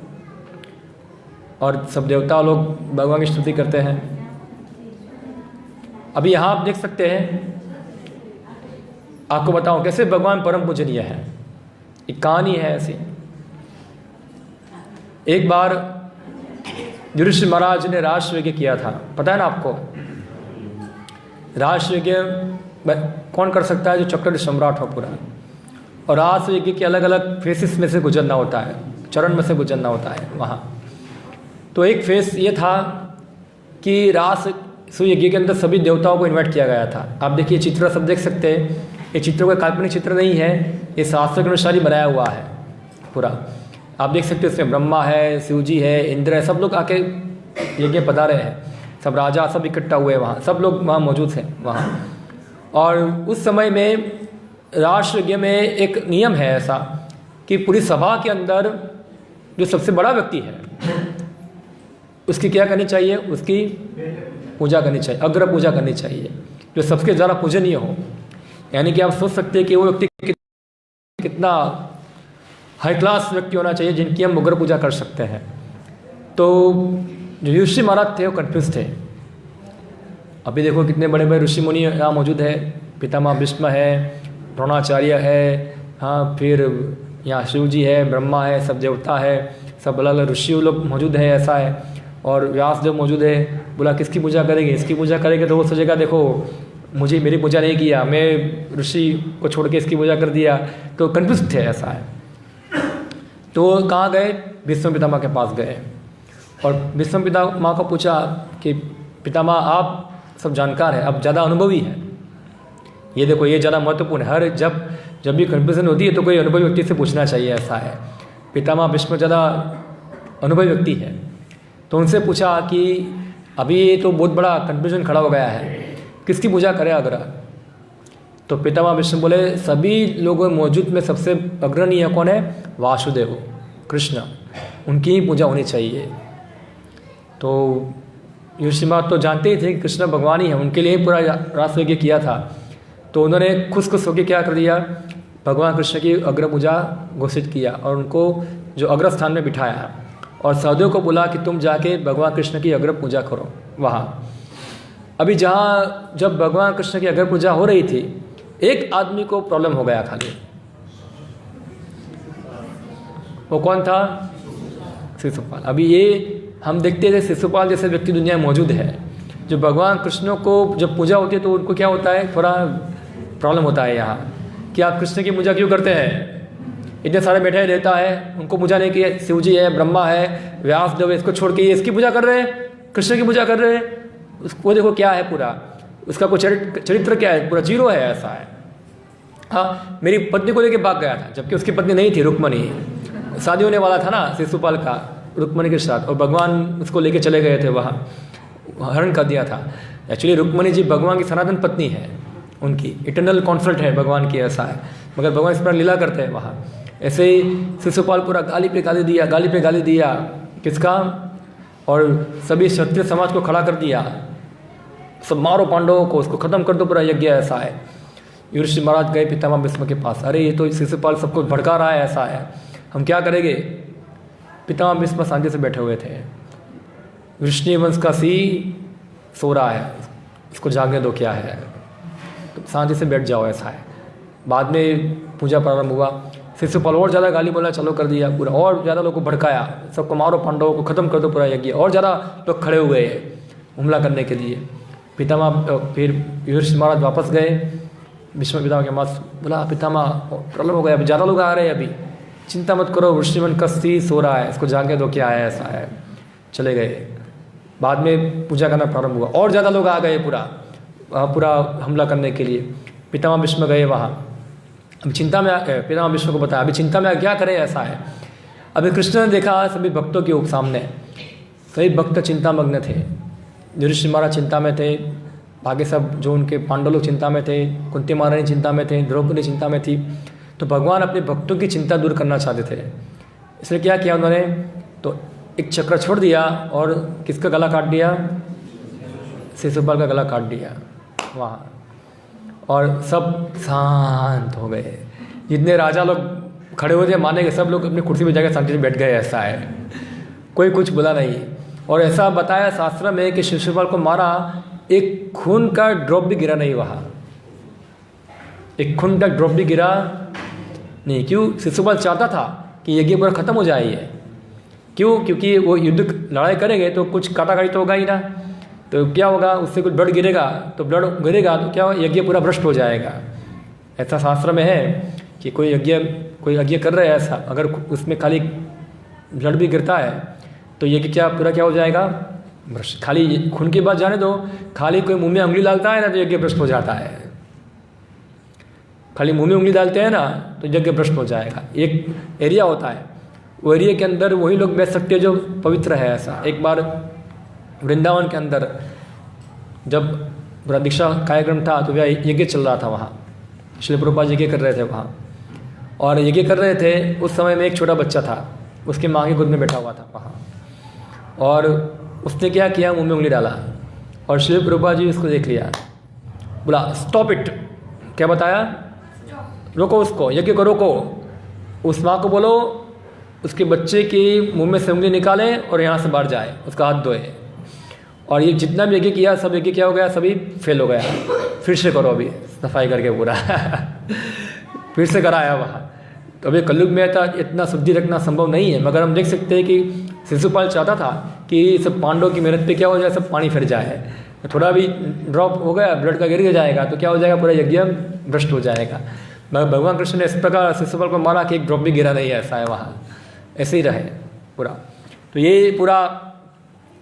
और सब देवता लोग भगवान की स्तुति करते हैं। अभी यहाँ आप देख सकते हैं, आपको बताऊं कैसे भगवान परम पूजनीय है। एक कहानी है ऐसी। एक बार युधिष्ठिर महाराज ने राष्ट्रयज्ञ किया था, पता है ना आपको? राष्ट्रयज्ञ कौन कर सकता है? जो चक्रवर्ती सम्राट हो पूरा। और राष्ट्रयज्ञ के अलग अलग फेसेस में से गुजरना होता है, चरण में से गुजरना होता है वहाँ। तो एक फेस ये था कि राष्ट्रयज्ञ के अंदर सभी देवताओं को इन्वाइट किया गया था। आप देखिए चित्र सब देख सकते हैं ये चित्र कोई काल्पनिक चित्र नहीं है, ये शास्त्र के अनुसार ही बनाया हुआ है पूरा। आप देख सकते हो इसमें ब्रह्मा है, शिव जी है, इंद्र है, सब लोग आके यज्ञ पता रहे हैं, सब राजा सब इकट्ठा हुए वहाँ, सब लोग वहाँ मौजूद हैं वहाँ। और उस समय में राष्ट्र यज्ञ में एक नियम है ऐसा कि पूरी सभा के अंदर जो सबसे बड़ा व्यक्ति है उसकी क्या करनी चाहिए, उसकी पूजा करनी चाहिए, अग्र पूजा करनी चाहिए, जो सबसे ज़्यादा पूजनीय हो। यानी कि आप सोच सकते हैं कि वो व्यक्ति कितना हाई क्लास व्यक्ति होना चाहिए जिनकी हम अग्र पूजा कर सकते हैं। तो जो युधिष्ठिर महाराज थे वो कन्फ्यूज थे। अभी देखो कितने बड़े बड़े ऋषि मुनि यहाँ मौजूद है, पितामह भीष्म है, द्रोणाचार्य है, हाँ, फिर यहाँ शिव जी है, ब्रह्मा है, सब देवता है, सब अलग अलग ऋषि लोग मौजूद है, ऐसा है। और व्यास देव मौजूद है। बोला किसकी पूजा करेंगे, इसकी पूजा करेंगे तो वो सोचेगा देखो मुझे मेरी पूजा नहीं किया, मैं ऋषि को छोड़ के इसकी पूजा कर दिया, तो कन्फ्यूज थे, ऐसा है। तो कहाँ गए, भीष्म पितामह के पास गए और भीष्म पितामह को पूछा कि पितामह आप सब जानकार है, अब ज़्यादा अनुभवी है, ये देखो ये ज़्यादा महत्वपूर्ण है, हर जब भी कन्फ्यूजन होती है तो कोई अनुभवी व्यक्ति से पूछना चाहिए, ऐसा है। पितामह भीष्म ज़्यादा अनुभवी व्यक्ति है, तो उनसे पूछा कि अभी ये तो बहुत बड़ा कन्फ्यूजन खड़ा हो गया है, किसकी पूजा करें अग्र। तो पितामह भीष्म बोले सभी लोगों मौजूद में सबसे अग्रणीय कौन है, वासुदेव कृष्ण, उनकी ही पूजा होनी चाहिए। तो युधिष्ठिर महाराज तो जानते ही थे कि कृष्ण भगवान ही है, उनके लिए ही पूरा राष्ट्र यज्ञ किया था। तो उन्होंने खुश होकर क्या कर दिया, भगवान कृष्ण की अग्र पूजा घोषित किया और उनको जो अग्र स्थान में बिठाया और सहदेव को बोला कि तुम जाके भगवान कृष्ण की अग्र पूजा करो वहाँ। अभी जहाँ जब भगवान कृष्ण की अग्र पूजा हो रही थी, एक आदमी को प्रॉब्लम हो गया खाली। वो कौन था, शिशुपाल। अभी ये हम देखते थे शिशुपाल जैसे व्यक्ति दुनिया में मौजूद है, जो भगवान कृष्ण को जब पूजा होती है तो उनको क्या होता है, थोड़ा प्रॉब्लम होता है यहाँ कि आप कृष्ण की पूजा क्यों करते हैं, इतने सारे बैठे देवता है, उनको पूजा नहीं की, शिव जी है, ब्रह्मा है, व्यास देव, इसको छोड़ के ये इसकी पूजा कर रहे हैं, कृष्ण की पूजा कर रहे हैं। उसको देखो क्या है पूरा, उसका कोई चरित्र क्या है, पूरा जीरो है, ऐसा है। हाँ, मेरी पत्नी को लेके भाग गया था, जबकि उसकी पत्नी नहीं थी, रुक्मणी, शादी होने वाला था ना शिशुपाल का रुक्मणी के साथ, और भगवान उसको लेके चले गए थे वहाँ, हरण कर दिया था। एक्चुअली रुक्मणी जी भगवान की सनातन पत्नी है, उनकी इटर्नल कॉन्फ्लिक्ट है भगवान की, ऐसा है। मगर भगवान इस पर लीला करते हैं वहाँ। ऐसे ही शिशुपाल पूरा गाली पे गाली दिया किसका, और सभी क्षत्रिय समाज को खड़ा कर दिया, सब मारो पांडवों को, उसको खत्म कर दो पूरा यज्ञ, ऐसा है। युधिष्ठिर महाराज गए पितामह भीष्म के पास, अरे ये तो शिशुपाल सबको भड़का रहा है, ऐसा है, हम क्या करेंगे। पितामह भीष्म शांति से बैठे हुए थे। वृष्णि वंश का सी सो रहा है, इसको जागने दो, क्या है, तो शांति से बैठ जाओ, ऐसा है। बाद में पूजा प्रारंभ हुआ। शिशुपाल और ज़्यादा गाली बोला चालू कर दिया पूरा, और ज़्यादा लोगों को भड़काया, सबको मारो पांडवों को, खत्म कर दो पूरा यज्ञ, और ज़्यादा लोग खड़े हुए हमला करने के लिए। पितामह फिर युधिष्ठिर महाराज वापस गए भीष्म पितामह के पास, बोला पितामह प्रॉब्लम हो गया, अभी ज़्यादा लोग आ रहे हैं, अभी चिंता मत करो, वृष्णिवन कस्ती सो रहा है, इसको जाके दो, क्या है, ऐसा है। चले गए। बाद में पूजा करना प्रारंभ हुआ, और ज़्यादा लोग आ गए पूरा हमला करने के लिए। पितामह भीष्म गए वहाँ, अभी चिंता में पितामह भीष्म को बताया, अभी चिंता में क्या करें, ऐसा है। अभी कृष्ण ने देखा सभी भक्तों के सामने, सभी भक्त चिंतामग्न थे। युधिष्ठिर महाराज चिंता में थे, बाकी सब जो उनके पांडव लोग चिंता में थे, कुंती महारानी चिंता में थे, द्रौपदी चिंता में थी। तो भगवान अपने भक्तों की चिंता दूर करना चाहते थे, इसलिए क्या किया उन्होंने, तो एक चक्र छोड़ दिया और किसका गला काट दिया, शिशुपाल का गला काट दिया वहाँ, और सब शांत हो गए। जितने राजा लोग खड़े हुए थे माने के, सब लोग अपनी कुर्सी पर जाकर शांति से बैठ गए, ऐसा है, कोई कुछ बोला नहीं। और ऐसा बताया शास्त्र में कि शिशुपाल को मारा, एक खून का ड्रॉप भी गिरा नहीं वहाँ, एक खून का ड्रॉप भी गिरा नहीं। क्यों, शिशुपाल चाहता था कि यज्ञ पूरा खत्म हो जाए ये, क्यों, क्योंकि वो युद्ध लड़ाई करेंगे तो कुछ काटाकाटी तो होगा ही ना, तो क्या होगा, उससे कुछ ब्लड गिरेगा, तो ब्लड गिरेगा तो क्या यज्ञ पूरा भ्रष्ट हो जाएगा। ऐसा शास्त्र में है कि कोई यज्ञ कर रहा है ऐसा, अगर उसमें खाली ब्लड भी गिरता है तो यज्ञ क्या हो जाएगा, भ्रष्ट। खाली खून की बात जाने दो, खाली कोई मुंह में उंगली डालता है ना तो यज्ञ भ्रष्ट हो जाता है। खाली मुंह में उंगली डालते हैं ना तो यज्ञ भ्रष्ट हो जाएगा। एक एरिया होता है, वो एरिया के अंदर वही लोग बैठ सकते हैं जो पवित्र है। ऐसा एक बार वृंदावन के अंदर जब पूरा दीक्षा कार्यक्रम था तो वह यज्ञ चल रहा था वहाँ, श्रील प्रभुपाद यज्ञ कर रहे थे वहाँ, और यज्ञ कर रहे थे। उस समय में एक छोटा बच्चा था, उसके माँ की गोद में बैठा हुआ था वहाँ, और उसने क्या किया, मुंह में उंगली डाला, और श्रील प्रभुपाद जी उसको देख लिया, बोला स्टॉप इट। क्या बताया? रोको उसको, यज्ञ को रोको। उस माँ को बोलो उसके बच्चे के मुंह में से उंगली निकाले और यहाँ से बाहर जाए, उसका हाथ धोए। और ये जितना भी यज्ञ किया सब यज्ञ क्या हो गया, सभी फेल हो गया। फिर से करो अभी सफाई करके पूरा फिर से कराया वहाँ। तो अभी कलयुग में था इतना शुद्धि रखना संभव नहीं है, मगर हम देख सकते हैं कि शिशुपाल चाहता था कि सब पांडवों की मेहनत पे क्या हो जाए, सब पानी फिर जाए। थोड़ा भी ड्रॉप हो गया, ब्लड का गिर जाएगा तो क्या हो जाएगा, पूरा यज्ञ भ्रष्ट हो जाएगा। भगवान कृष्ण ने इस प्रकार शिशुपाल को मारा कि एक ड्रॉप भी गिरा नहीं है, ऐसा है वहाँ, ऐसे ही रहे पूरा। तो ये पूरा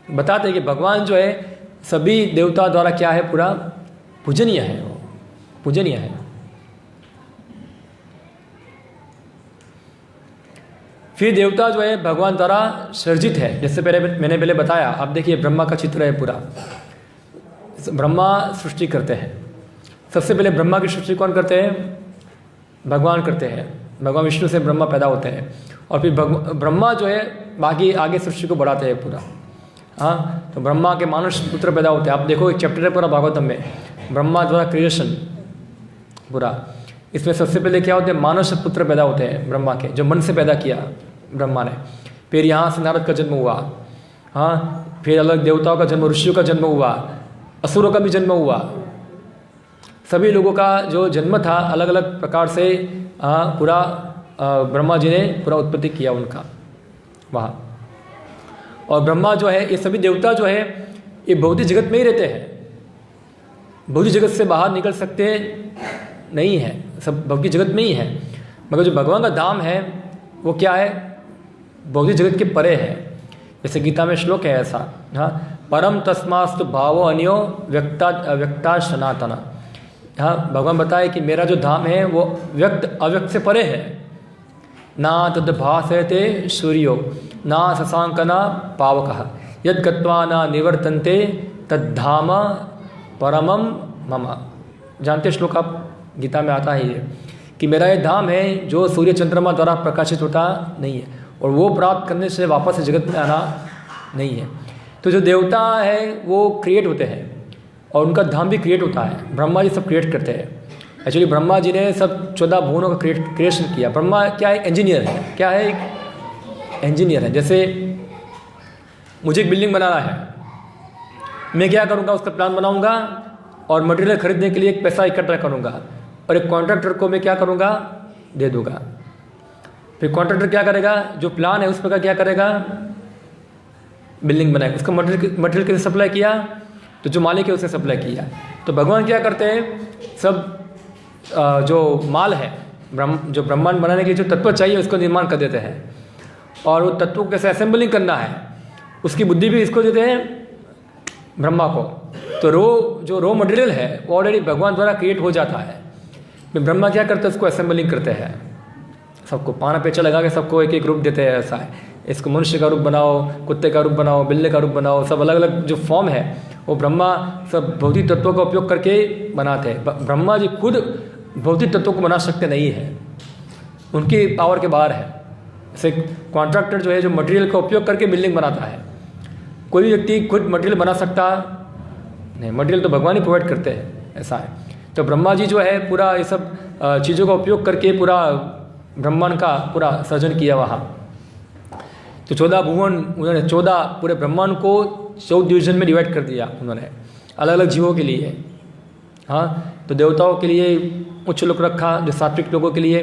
बताते हैं कि भगवान जो है सभी देवता द्वारा क्या है, पूरा पूजनीय है, वो पूजनीय है। फिर देवता जो है भगवान द्वारा सर्जित है, जैसे मैंने पहले बताया। आप देखिए ब्रह्मा का चित्र है पूरा, ब्रह्मा सृष्टि करते हैं। सबसे पहले ब्रह्मा की सृष्टि कौन करते हैं? भगवान करते हैं। भगवान विष्णु से ब्रह्मा पैदा होते हैं, और फिर ब्रह्मा जो है बाकी आगे सृष्टि को बढ़ाते हैं पूरा। हाँ, तो ब्रह्मा के मानुष पुत्र पैदा होते हैं। आप देखो एक चैप्टर है पूरा भागवतम में, ब्रह्मा द्वारा क्रिएशन पूरा। इसमें सबसे पहले क्या होते हैं, मानुष पुत्र पैदा होते हैं ब्रह्मा के, जो मन से पैदा किया ब्रह्मा ने। फिर यहाँ से नारद का जन्म हुआ। हाँ, फिर अलग देवताओं का जन्म, ऋषियों का जन्म हुआ, असुरों का भी जन्म हुआ। सभी लोगों का जो जन्म था अलग अलग प्रकार से पूरा ब्रह्मा जी ने पूरा उत्पत्ति किया उनका वहाँ। और ब्रह्मा जो है, ये सभी देवता जो है ये भौतिक जगत में ही रहते हैं, भौतिक जगत से बाहर निकल सकते नहीं है, सब भौतिक जगत में ही है। मगर जो भगवान का धाम है वो क्या है, भौतिक जगत के परे है। जैसे गीता में श्लोक है ऐसा, हाँ, परम तस्मास्तु भावो अन्यो व्यक्ता सनातना। हाँ, भगवान बताए कि मेरा जो धाम है वो व्यक्त अव्यक्त से परे है। ना तद भासयते सूर्यो ना शशांकना पावकः यद गत्वा ना निवर्तन्ते तद्धाम परमम मम। जानते श्लोक आप, गीता में आता है ये कि मेरा ये धाम है जो सूर्य चंद्रमा द्वारा प्रकाशित होता नहीं है, और वो प्राप्त करने से वापस जगत में आना नहीं है। तो जो देवता है वो क्रिएट होते हैं, और उनका धाम भी क्रिएट होता है। ब्रह्मा जी सब क्रिएट करते हैं। एक्चुअली ब्रह्मा जी ने सब 14 भुवनों का क्रिएशन किया। ब्रह्मा क्या है, इंजीनियर है। क्या है, एक इंजीनियर है। जैसे मुझे एक बिल्डिंग बनाना है, मैं क्या करूँगा, उसका प्लान बनाऊँगा और मटेरियल खरीदने के लिए एक पैसा इकट्ठा करूँगा, और एक कॉन्ट्रैक्टर को मैं क्या करूँगा, दे दूँगा। फिर कॉन्ट्रैक्टर क्या करेगा, जो प्लान है उस पर क्या करेगा, बिल्डिंग बनाएगा। उसका मटेरियल किसने सप्लाई किया, तो जो मालिक है उसने सप्लाई किया। तो भगवान क्या करते हैं, सब जो माल है, जो ब्रह्मांड बनाने के जो तत्व चाहिए उसको निर्माण कर देते हैं, और वो तत्वों को कैसे असेंबलिंग करना है उसकी बुद्धि भी इसको देते हैं ब्रह्मा को। तो जो रॉ मटेरियल है वो ऑलरेडी भगवान द्वारा क्रिएट हो जाता है। फिर ब्रह्मा क्या करते हैं, उसको असेंबलिंग करते हैं, सबको पाना पेचा लगा के सबको एक एक रूप देते हैं। ऐसा है, इसको मनुष्य का रूप बनाओ, कुत्ते का रूप बनाओ, बिल्ली का रूप बनाओ, सब अलग अलग जो फॉर्म है वो ब्रह्मा सब भौतिक तत्वों का उपयोग करके बनाते हैं। ब्रह्मा जी खुद भौतिक तत्वों को बना सकते नहीं है, उनकी पावर के बाहर है। जैसे कॉन्ट्रैक्टर जो है जो मटेरियल का उपयोग करके बिल्डिंग बनाता है, कोई भी व्यक्ति खुद मटेरियल बना सकता नहीं, मटेरियल तो भगवान ही प्रोवाइड करते हैं, ऐसा है। तो ब्रह्मा जी जो है पूरा ये सब चीज़ों का उपयोग करके पूरा ब्रह्मांड का पूरा सर्जन किया वहाँ। तो 14 भुवन, उन्होंने 14 पूरे ब्रह्मांड को 14 डिवीजन में डिवाइड कर दिया उन्होंने, अलग अलग जीवों के लिए। हाँ, तो देवताओं के लिए उच्च लोक रखा, जो सात्विक लोगों के लिए,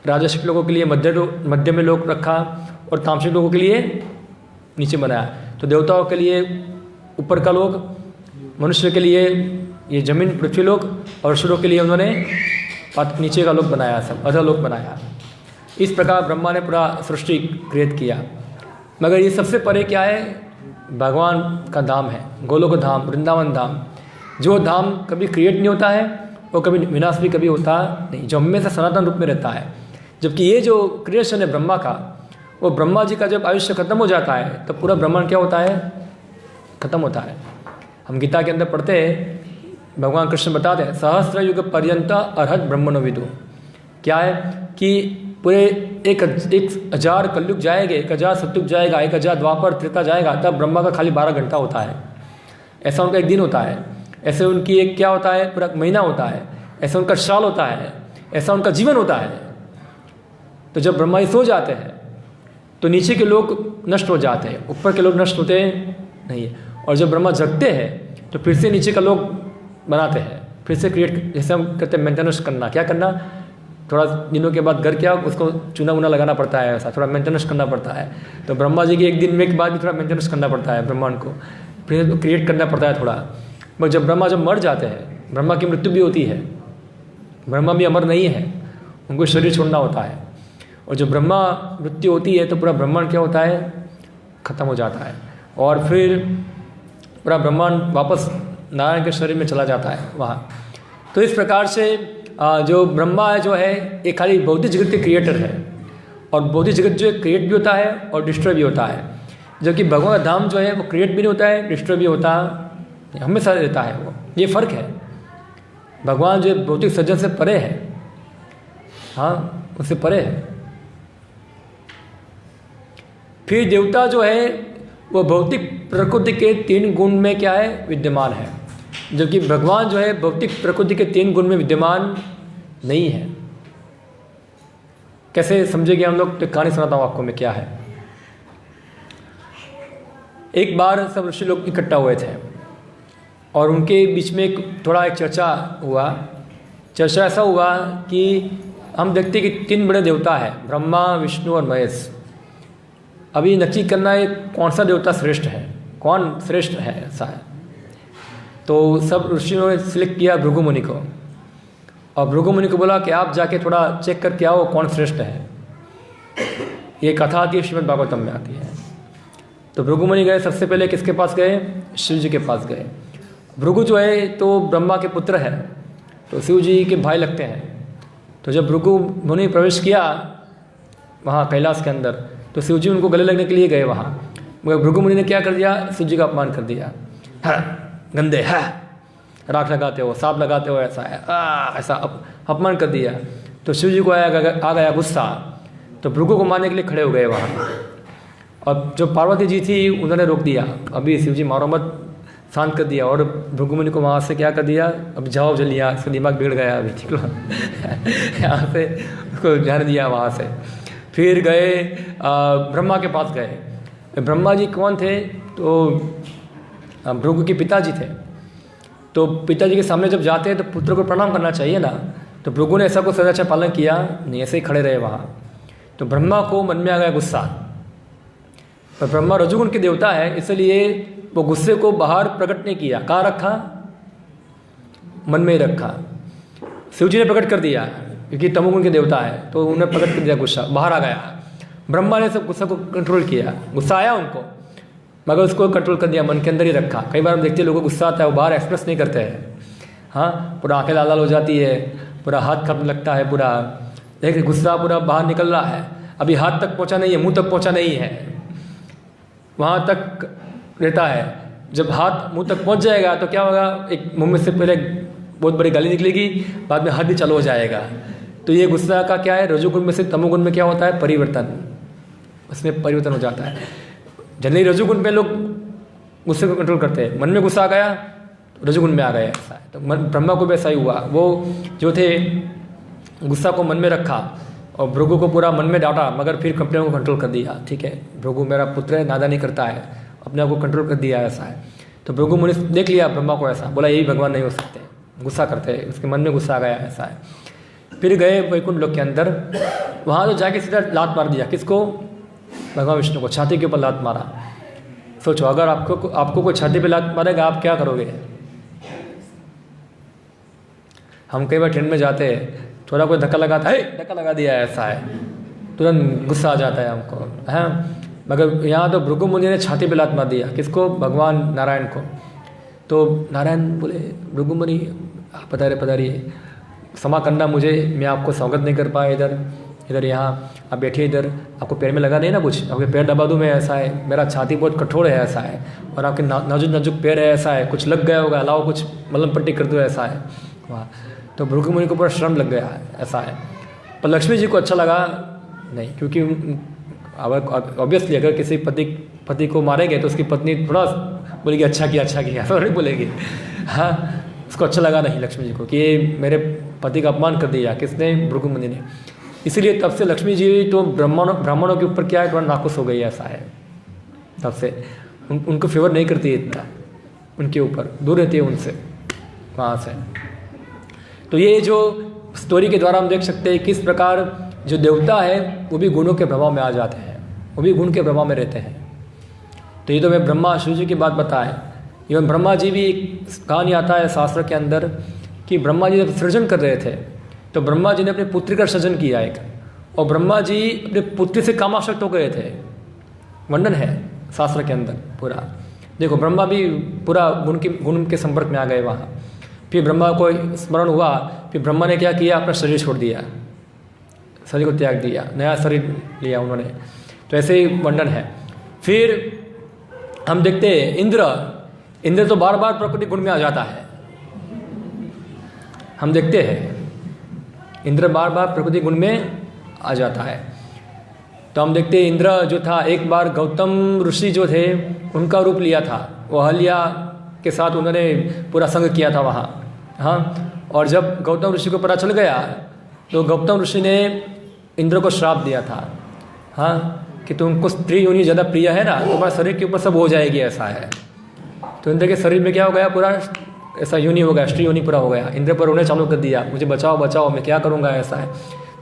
राजसिक लोगों के लिए मध्य में लोक रखा, और तामसिक लोगों के लिए नीचे बनाया। तो देवताओं के लिए ऊपर का लोक, मनुष्य के लिए ये जमीन पृथ्वी लोक, और असुरों के लिए उन्होंने नीचे का लोक बनाया, सब अधोलोक बनाया। इस प्रकार ब्रह्मा ने पूरा सृष्टि क्रिएट किया। मगर ये सबसे परे क्या है, भगवान का धाम है, गोलोक धाम, वृंदावन धाम। जो धाम कभी क्रिएट नहीं होता है वो कभी विनाश भी कभी होता नहीं, जो हमेशा सनातन रूप में रहता है। जबकि ये जो क्रिएशन है ब्रह्मा का, वो ब्रह्मा जी का जब आयुष्य खत्म हो जाता है तो पूरा ब्रह्मांड क्या होता है, खत्म होता है। हम गीता के अंदर पढ़ते हैं, भगवान कृष्ण बताते हैं सहस्त्र युग पर्यंत अर्हत ब्रह्मणो विदु। क्या है कि पूरे 1000 कलयुग जाएंगे, 1000 सतयुग जाएगा, 1000 द्वापर त्रेता जाएगा, तब ब्रह्मा का खाली 12 घंटा होता है। ऐसा उनका एक दिन होता है, ऐसे उनकी एक क्या होता है, पूरा महीना होता है, ऐसा उनका साल होता है, ऐसा उनका जीवन होता है। तो जब ब्रह्मा जी सो जाते हैं तो नीचे के लोग नष्ट हो जाते हैं, ऊपर के लोग नष्ट होते नहीं है। और जब ब्रह्मा जगते हैं तो फिर से नीचे का लोग बनाते हैं, फिर से क्रिएट, जैसे हम कहते हैं मेंटेनेंस करना। क्या करना, थोड़ा दिनों के बाद घर क्या उसको चूना वूना लगाना पड़ता है, ऐसा थोड़ा मेंटेनेंस करना पड़ता है। तो ब्रह्मा जी के एक दिन में के बाद भी थोड़ा मेंटेनेंस करना पड़ता है ब्रह्मांड को, फिर क्रिएट करना पड़ता है थोड़ा। मगर जब ब्रह्मा जब मर जाते हैं, ब्रह्मा की मृत्यु भी होती है, ब्रह्मा भी अमर नहीं है, उनको शरीर छोड़ना होता है। और जब ब्रह्मा मृत्यु होती है तो पूरा ब्रह्मांड क्या होता है, खत्म हो जाता है। और फिर पूरा ब्रह्मांड वापस नारायण के शरीर में चला जाता है वहाँ। तो इस प्रकार से जो ब्रह्मा है जो है एक खाली भौतिक जगत के क्रिएटर है, और भौतिक जगत जो है क्रिएट भी होता है और डिस्ट्रॉय भी होता है। जबकि भगवान का धाम जो है वो क्रिएट भी नहीं होता है, डिस्ट्रॉय भी होता है, हमेशा रहता है वो। ये फ़र्क है, भगवान जो भौतिक सज्जन से परे है, हाँ उससे परे है। फिर देवता जो है वो भौतिक प्रकृति के 3 गुण में क्या है, विद्यमान है, जबकि भगवान जो है भौतिक प्रकृति के 3 गुण में विद्यमान नहीं है। कैसे समझेंगे हम लोग, तो कहानी सुनाता हूँ आपको मैं क्या है। एक बार सब ऋषि लोग इकट्ठा हुए थे और उनके बीच में एक चर्चा हुआ। चर्चा ऐसा हुआ कि हम देखते कि 3 बड़े देवता है, ब्रह्मा विष्णु और महेश। अभी नक्की करना है कौन सा देवता श्रेष्ठ है, कौन श्रेष्ठ है, ऐसा है। तो सब ऋषियों ने सिलेक्ट किया भृगु मुनि को, और भृगु मुनि को बोला कि आप जाके थोड़ा चेक करके आओ कौन श्रेष्ठ है। ये कथा आती है श्रीमद् भागवतम में आती है। तो भृगु मुनि गए, सबसे पहले किसके पास गए, शिव जी के पास गए। भृगु जो है तो ब्रह्मा के पुत्र है, तो शिव जी के भाई लगते हैं। तो जब भृगु मुनि प्रवेश किया वहाँ कैलाश के अंदर, तो शिव जी उनको गले लगने के लिए गए वहाँ। मगर भृगु मुनि ने क्या कर दिया, शिव जी का अपमान कर दिया। गंदे है, राख लगाते हो, सांप लगाते हो, ऐसा है, ऐसा अपमान कर दिया। तो शिव जी को आ गया गुस्सा, तो भृगु को मारने के लिए खड़े हो गए वहाँ। अब जो पार्वती जी थी उन्होंने रोक दिया, अभी शिव जी मारो मत, शांत कर दिया। और भृगु मुनि को वहाँ से क्या कर दिया, अब जाओ जल्दी, यहाँ इसका दिमाग बिगड़ गया अभी, ठीक है। यहाँ से उसको जाने दिया वहाँ से। फिर गए ब्रह्मा के पास गए। ब्रह्मा जी कौन थे, तो भृगु के पिताजी थे। तो पिताजी के सामने जब जाते हैं तो पुत्र को प्रणाम करना चाहिए ना। तो भृगु ने ऐसा कोई सदाचार पालन किया नहीं, ऐसे ही खड़े रहे वहाँ। तो ब्रह्मा को मन में आ गया गुस्सा, पर ब्रह्मा रजोगुण के देवता है, इसलिए वो गुस्से को बाहर प्रकट नहीं किया। कहाँ रखा, मन में ही रखा। शिव जी ने प्रकट कर दिया क्योंकि तमोगुण के देवता है, तो उन्होंने प्रकट कर दिया, गुस्सा बाहर आ गया। ब्रह्मा ने सब गुस्सा को कंट्रोल किया, गुस्सा आया उनको, मगर उसको कंट्रोल कर दिया, मन के अंदर ही रखा। कई बार हम देखते हैं लोगों को गुस्सा आता है, वो बाहर एक्सप्रेस नहीं करते हैं, हाँ, पूरा आंखें लाल लाल हो जाती है, पूरा हाथ कांपने लगता है, पूरा देखिए गुस्सा पूरा बाहर निकल रहा है, अभी हाथ तक पहुंचा नहीं है, मुंह तक पहुंचा नहीं है, वहाँ तक रहता है। जब हाथ मुंह तक पहुंच जाएगा तो क्या होगा, एक मुंह में से पहले बहुत बड़ी गाली निकलेगी, बाद में हाथ भी चालू हो जाएगा। तो ये गुस्सा का क्या है, रजोगुण में से तमोगुण में क्या होता है, परिवर्तन, उसमें परिवर्तन हो जाता है। जनरली रजोगुण पे लोग गुस्से को कंट्रोल करते हैं, मन में गुस्सा आ गया रजोगुण में आ गया, ऐसा है। तो ब्रह्मा को भी ऐसा ही हुआ, वो जो थे गुस्सा को मन में रखा और भृगु को पूरा मन में डांटा, मगर फिर अपने को कंट्रोल कर दिया। ठीक है, भृगु मेरा पुत्र है, नादानी करता है, अपने आप को कंट्रोल कर दिया, ऐसा है। तो भृगु मुनि देख लिया ब्रह्मा को ऐसा, बोला यही भगवान नहीं हो सकते, गुस्सा करते हैं, उसके मन में गुस्सा आ गया, ऐसा है। फिर गए वैकुंठ लोक के अंदर, वहाँ तो जाके सीधा लात मार दिया, किसको, भगवान विष्णु को, छाती के ऊपर लात मारा। सोचो अगर आपको कोई छाती पे लात मारेगा, आप क्या करोगे। हम कई बार ट्रेन में जाते हैं, थोड़ा कोई धक्का लगाता है, धक्का लगा दिया, ऐसा है, तुरंत गुस्सा आ जाता है हमको, है। मगर यहाँ तो भृगु मुनि ने छाती पे लात मार दिया, किसको, भगवान नारायण को। तो नारायण बोले भृगु मुनि पधारिए, क्षमा करना मुझे, मैं आपको स्वागत नहीं कर पाया इधर यहाँ आप बैठिए, इधर आपको पैर में लगा नहीं ना कुछ, आपके पैर दबा दूँ मैं, ऐसा है, मेरा छाती बहुत कठोर है ऐसा है, और आपके नाजुक नाजुक पैर है ऐसा है, कुछ लग गया होगा, लाओ कुछ मलहम पट्टी कर दो ऐसा है वहाँ। तो भृगु मुनि को पूरा श्रम लग गया ऐसा है। पर लक्ष्मी जी को अच्छा लगा नहीं, क्योंकि ऑब्वियसली अगर किसी पति को मारेंगे तो उसकी पत्नी थोड़ा बोलेगी अच्छा किया ऐसा नहीं बोलेगी। हाँ, उसको अच्छा लगा नहीं लक्ष्मी जी को कि ये मेरे पति का अपमान कर दिया किसने, भृगु मुनि ने। इसीलिए तब से लक्ष्मी जी तो ब्राह्मणों के ऊपर क्या है, थोड़ा नाखुश हो गई ऐसा है। तब से उनको फेवर नहीं करती है इतना, उनके ऊपर दूर रहती है उनसे वहाँ से। तो ये जो स्टोरी के द्वारा हम देख सकते हैं किस प्रकार जो देवता है वो भी गुणों के प्रभाव में आ जाते हैं, वो भी गुण के प्रभाव में रहते हैं। तो ये तो मैं ब्रह्मा शिव जी की बात बताए। इवन ब्रह्मा जी भी एक कहानी आता है शास्त्र के अंदर कि ब्रह्मा जी जब सृजन कर रहे थे तो ब्रह्मा जी ने अपनी पुत्री का सृजन किया एक, और ब्रह्मा जी अपने पुत्री से कामासक्त हो गए थे। वर्णन है शास्त्र के अंदर पूरा, देखो ब्रह्मा भी पूरा गुण के संपर्क में आ गए वहाँ। फिर ब्रह्मा को स्मरण हुआ, फिर ब्रह्मा ने क्या किया, अपना शरीर छोड़ दिया, शरीर को त्याग दिया, नया शरीर लिया उन्होंने। तो ऐसे ही वर्णन है। फिर हम देखते हैं इंद्र तो बार बार प्रकृति गुण में आ जाता है। हम देखते हैं इंद्र बार बार प्रकृति गुण में आ जाता है। तो हम देखते हैं इंद्र जो था एक बार गौतम ऋषि जो थे उनका रूप लिया था, वो अहल्या के साथ उन्होंने पूरा संग किया था वहाँ। हाँ, और जब गौतम ऋषि को पता चल गया तो गौतम ऋषि ने इंद्र को श्राप दिया था, हाँ, कि तुमको स्त्री योनि ज़्यादा प्रिय है ना, तुम्हारे शरीर के ऊपर सब हो जाएगी ऐसा है। तो इंद्र के शरीर में क्या हो गया, पूरा ऐसा योनि हो गया, स्त्री योनि पूरा हो गया। इंद्र पर रोने चालू कर दिया, मुझे बचाओ मैं क्या करूँगा ऐसा है।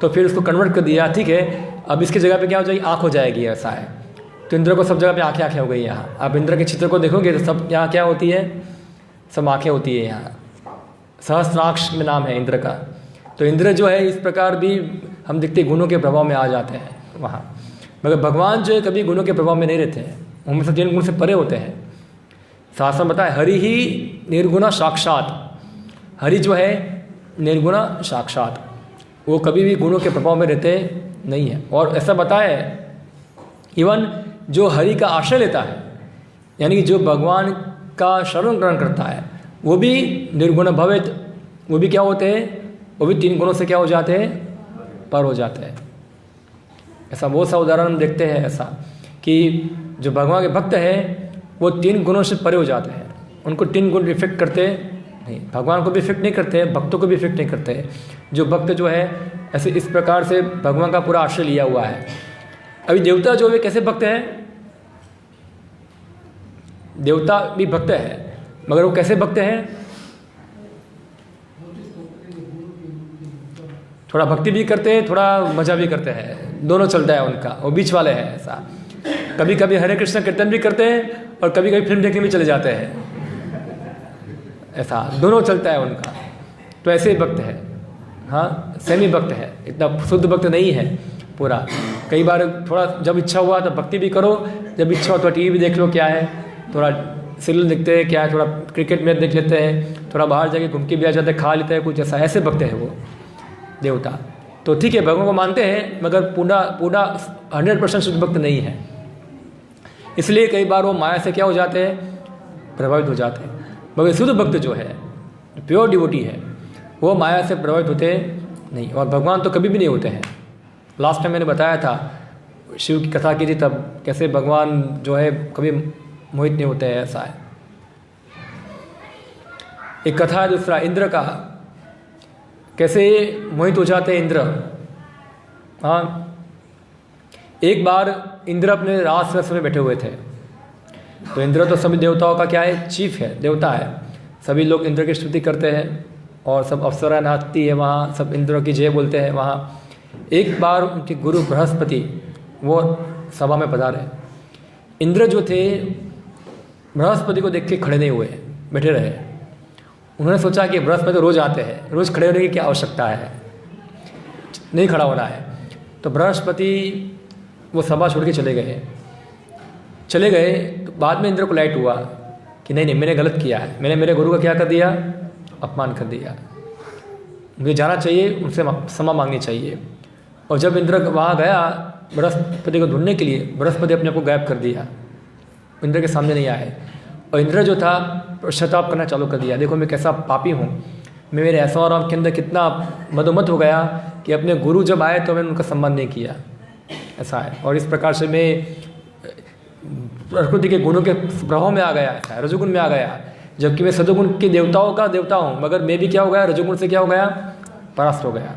तो फिर उसको कन्वर्ट कर दिया, ठीक है अब इसकी जगह पे क्या हो जाएगी, आँख हो जाएगी ऐसा है। तो इंद्र को सब जगह पे आँखें हो गई यहाँ। आप इंद्र के चित्र को देखोगे तो सब यहाँ क्या होती है, सब आँखें होती है यहाँ। सहस्त्राक्ष में नाम है इंद्र का। तो इंद्र जो है इस प्रकार भी हम देखते गुणों के प्रभाव में आ जाते हैं वहाँ। मगर भगवान जो है कभी गुणों के प्रभाव में नहीं रहते हैं, उनमें से 3 गुण से परे होते हैं। शास्त्र में बताया हरि ही निर्गुण साक्षात, हरि जो है निर्गुण साक्षात, वो कभी भी गुणों के प्रभाव में रहते नहीं है। और ऐसा बताया है इवन जो हरि का आश्रय लेता है, यानी कि जो भगवान का शरण ग्रहण करता है, वो भी निर्गुण भवित, वो भी क्या होते हैं, वो भी 3 गुणों से क्या हो जाते हैं, पर हो जाते हैं। ऐसा बहुत सा उदाहरण हम देखते हैं ऐसा कि जो भगवान के भक्त हैं वो 3 गुणों से परे हो जाते हैं। उनको 3 गुण इफेक्ट करते नहीं, भगवान को भी इफेक्ट नहीं करते, भक्तों को भी इफेक्ट नहीं करते। जो भक्त जो है ऐसे इस प्रकार से भगवान का पूरा आश्रय लिया हुआ है। अभी देवता जो है कैसे भक्त हैं, देवता भी भक्त है, मगर वो कैसे भक्त हैं, थोड़ा भक्ति भी करते हैं, थोड़ा मजा भी करते हैं, दोनों चलता है उनका, वो बीच वाले हैं ऐसा। कभी कभी हरे कृष्ण कीर्तन भी करते हैं और कभी कभी फिल्म देखने भी चले जाते हैं, ऐसा दोनों चलता है उनका। तो ऐसे ही भक्त है, हाँ सेमी भक्त है, इतना शुद्ध भक्त नहीं है पूरा। कई बार थोड़ा जब इच्छा हुआ तो भक्ति भी करो, जब इच्छा हो तो टीवी भी देख लो क्या है, थोड़ा सीरियल देखते हैं क्या है, थोड़ा क्रिकेट मैच देख लेते हैं, थोड़ा बाहर जाके घूम के भी आ जाते हैं, खा लेते हैं कुछ, ऐसा ऐसे भक्त है वो देवता। तो ठीक है भगवान को मानते हैं मगर पूरा 100% शुद्ध भक्त नहीं है। इसलिए कई बार वो माया से क्या हो जाते हैं, प्रभावित हो जाते हैं। मगर शुद्ध भक्त जो है, प्योर डिवोटी है, वो माया से प्रभावित होते नहीं, और भगवान तो कभी भी नहीं होते हैं। लास्ट टाइम मैंने बताया था, शिव की कथा की थी तब, कैसे भगवान जो है कभी मोहित नहीं होते हैं ऐसा है। एक कथा है दूसरा इंद्र का, कैसे मोहित हो जाते हैं इंद्र। हाँ, एक बार इंद्र अपने राजरस में बैठे हुए थे। तो इंद्र तो सभी देवताओं का क्या है, चीफ है, देवता है। सभी लोग इंद्र की स्तुति करते हैं और सब अप्सरा नाचती है वहाँ, सब इंद्र की जय बोलते हैं वहाँ। एक बार उनके गुरु बृहस्पति वो सभा में पधारे। इंद्र जो थे बृहस्पति को देख के खड़े नहीं हुए, बैठे रहे। उन्होंने सोचा कि बृहस्पति रोज आते हैं, रोज खड़े होने की क्या आवश्यकता है, नहीं खड़ा होना है। तो बृहस्पति वो सभा छोड़ के चले गए। तो बाद में इंद्र को लाइट हुआ कि नहीं मैंने गलत किया है, मैंने मेरे गुरु का क्या कर दिया, अपमान कर दिया, मुझे जाना चाहिए, उनसे क्षमा मांगनी चाहिए। और जब इंद्र वहाँ गया बृहस्पति को ढूंढने के लिए, बृहस्पति अपने आप को गायब कर दिया, इंद्र के सामने नहीं आए। और इंद्र जो था पश्चाताप करना चालू कर दिया, देखो मैं कैसा पापी हूँ, मैं मेरे ऐश्वर्य के अंदर कितना मदोमत हो गया कि अपने गुरु जब आए तो मैंने उनका सम्मान नहीं किया, ऐसा है। और इस प्रकार से मैं प्रकृति के गुणों के प्रभाव में आ गया, ऐसा है, रजोगुण में आ गया, जबकि मैं सदोगुण के देवताओं का देवता हूँ, मगर मैं भी क्या हो गया, रजोगुण से क्या हो गया, परास्त हो गया।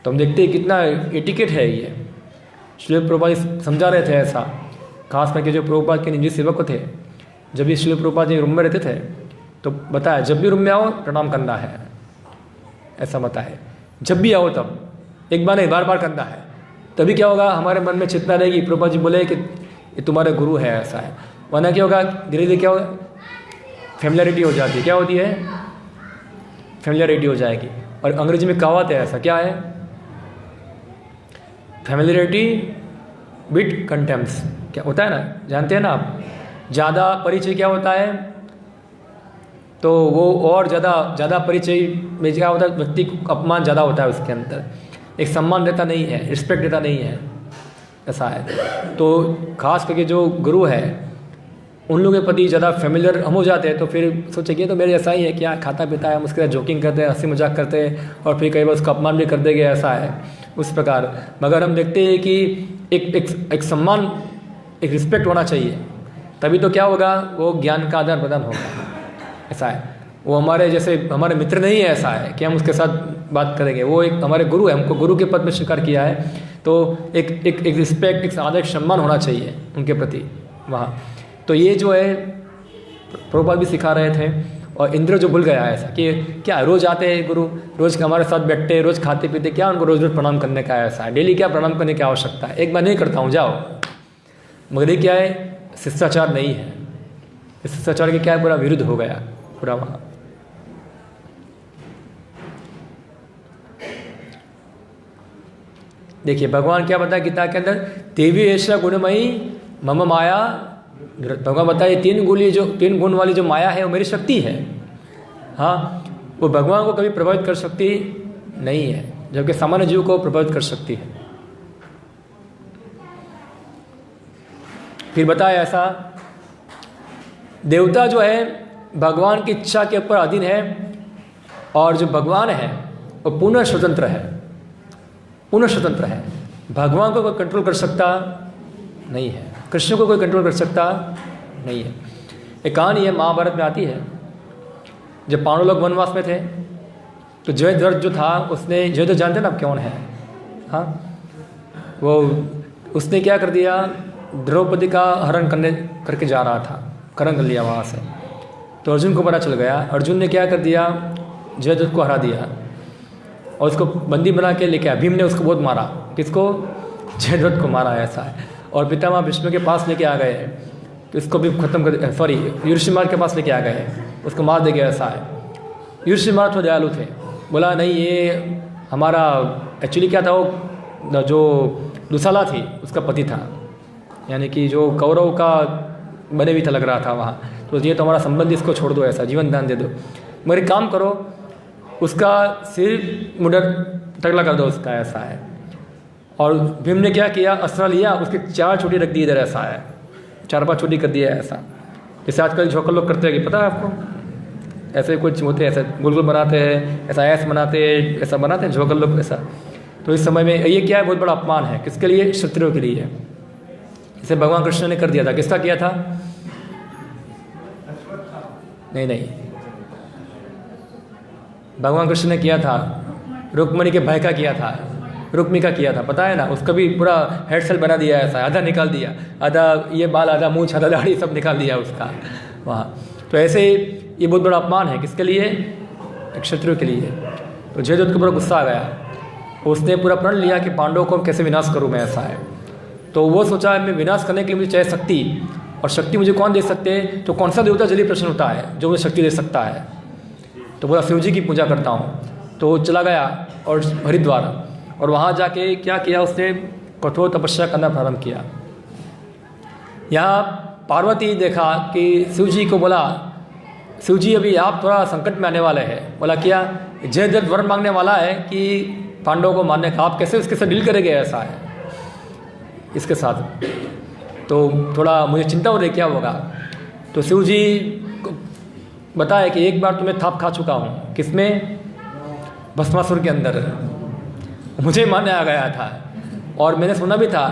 तो हम देखते हैं कितना एटिकेट है ये। श्रील प्रभुपाद समझा रहे थे ऐसा, खास करके जो प्रभुपाद के निजी सेवक थे, जब भी श्रील प्रभुपाद जी रूम में रहते थे तो बताया जब भी रूम में आओ प्रणाम करना है, ऐसा बताए, जब भी आओ तब, एक बार नहीं बार बार करना है। तभी क्या होगा, हमारे मन में चेतना रहेगी, प्रभुपाद जी बोले कि ये तुम्हारे गुरु है, ऐसा है। वरना क्या होगा, धीरे धीरे क्या होगा, फेमिलियरिटी हो जाती है, क्या होती है, फेमिलियरिटी हो जाएगी। और अंग्रेजी में कहावत है ऐसा, क्या है, फेमिलियरिटी विद कंटेम्प्ट, क्या होता है ना, जानते हैं ना आप, ज़्यादा परिचय क्या होता है, तो वो और ज़्यादा परिचय में क्या होता है, व्यक्ति को अपमान ज़्यादा होता है, उसके अंदर एक सम्मान रहता नहीं है, रिस्पेक्ट रहता नहीं है, ऐसा है। तो खास करके जो गुरु है उन लोगों के प्रति ज़्यादा फेमिलियर हम हो जाते हैं, तो फिर सोचेंगे तो मेरे ऐसा ही है, क्या खाता पीता है, हम उसके साथ जोकिंग करते हैं, हंसी मजाक करते हैं, और फिर कई बार उसका अपमान भी कर देंगे, ऐसा है उस प्रकार। मगर हम देखते हैं कि एक सम्मान, एक रिस्पेक्ट होना चाहिए, तभी तो क्या होगा, वो ज्ञान का आदान प्रदान होगा, ऐसा है। वो हमारे जैसे हमारे मित्र नहीं है, ऐसा है कि हम उसके साथ बात करेंगे, वो एक हमारे गुरु है, हमको गुरु के पद में स्वीकार किया है, तो एक रिस्पेक्ट, एक आदर, सम्मान होना चाहिए उनके प्रति वहाँ। तो ये जो है प्रभुपाद भी सिखा रहे थे। और इंद्र जो भूल गया है ऐसा कि क्या रोज़ आते हैं गुरु, रोज़ हमारे साथ बैठते हैं, रोज़ खाते पीते, क्या उनको रोज़ रोज़ प्रणाम करने का है, ऐसा है, डेली क्या प्रणाम करने की आवश्यकता है, एक बार नहीं करता हूँ जाओ। मगर ये क्या है, शिष्टाचार नहीं है, इस शिष्टाचार के क्या है, पूरा विरुद्ध हो गया पूरा वहाँ। देखिए भगवान क्या बताया गीता के अंदर, देवी ऐसा गुणमयी मम माया, भगवान बताए तीन गुण वाली जो माया है वो मेरी शक्ति है। हाँ, वो भगवान को कभी प्रभावित कर सकती नहीं है, जबकि सामान्य जीव को प्रभावित कर सकती है। फिर बताया ऐसा, देवता जो है भगवान की इच्छा के ऊपर अधीन है, और जो भगवान है वो पूर्ण स्वतंत्र है, पूर्ण स्वतंत्र है। भगवान को कोई कंट्रोल कर सकता नहीं है, कृष्ण को कोई कंट्रोल कर सकता नहीं है। एक कहानी है महाभारत में आती है, जब पांडव लोग वनवास में थे तो जयद्रथ जो था उसने, जयद्रथ जानते ना आप कौन है, हाँ, वो उसने क्या कर दिया, द्रौपदी का हरण करके जा रहा था, हरण कर लिया वहाँ से। तो अर्जुन को पता चल गया, अर्जुन ने क्या कर दिया, जयद्रथ को हरा दिया और उसको बंदी बना के लेके आया। भीम ने उसको बहुत मारा, किसको, जयद्रथ को मारा, ऐसा है। और पितामह भीष्म के पास लेके आ गए कि इसको भी खत्म कर, सॉरी युधिष्ठिर के पास लेके आ गए, उसको मार देंगे, ऐसा है। युधिष्ठिर तो दयालु थे, बोला नहीं ये हमारा एक्चुअली क्या था, वो जो दुशाला थी उसका पति था, यानी कि जो कौरव का बने भी था लग रहा था वहाँ, तो ये तो हमारा संबंध, इसको छोड़ दो, ऐसा जीवन दान दे दो, मगर एक काम करो उसका सिर मुंडर टकला कर दो उसका, ऐसा है। और भीम ने क्या किया, अस्त्र लिया, उसके 4 चोटी रख दी इधर, ऐसा है, 4-5 चोटी कर दिया, ऐसा। जैसे आजकल झोंकर लोग करते हैं, कि पता है आपको, ऐसे कुछ होते हैं, ऐसे गोल गोल बनाते हैं, ऐसा ऐस बनाते हैं, ऐसा बनाते हैं झोंकर लोग, ऐसा। तो इस समय में ये क्या है, बहुत बड़ा अपमान है, किसके लिए, क्षत्रियों के लिए। इसे भगवान कृष्ण ने कर दिया था, किसका किया था, नहीं, भगवान कृष्ण ने किया था, रुक्मिणी के भाई का किया था, रुक्मी का किया था, पता है ना, उसका भी पूरा हेड सेल बना दिया, ऐसा आधा निकाल दिया, आधा ये बाल, आधा मूंछ, आधा दाढ़ी, सब निकाल दिया उसका वहाँ। तो ऐसे ये बहुत बड़ा अपमान है, किसके लिए, क्षत्रियों के लिए। तो जयद्रथ को बड़ा गुस्सा आ गया, उसने पूरा प्रण लिया कि पांडवों को कैसे विनाश करूँ मैं, ऐसा है। तो वो सोचा मैं विनाश करने के लिए मुझे चाहिए शक्ति, और शक्ति मुझे कौन दे सकते हैं, तो कौन सा देवता जल्दी प्रश्न होता है जो मुझे शक्ति दे सकता है, तो बोला शिव जी की पूजा करता हूँ। तो चला गया और हरिद्वार, और वहाँ जाके क्या किया उसने, कठोर तपस्या करना प्रारंभ किया। यहाँ पार्वती देखा कि शिव जी को बोला, शिव जी अभी आप थोड़ा संकट में आने वाले हैं। बोला क्या? जयद्रथ वरण मांगने वाला है कि पांडवों को मारने का, आप कैसे उसके साथ डील करेंगे? ऐसा है इसके साथ, तो थोड़ा मुझे चिंता हो रही क्या होगा। तो शिव जी को बताया कि एक बार तो मैं थाप खा चुका हूँ। किसमें? भस्मासुर के अंदर मुझे मारने आ गया था। और मैंने सुना भी था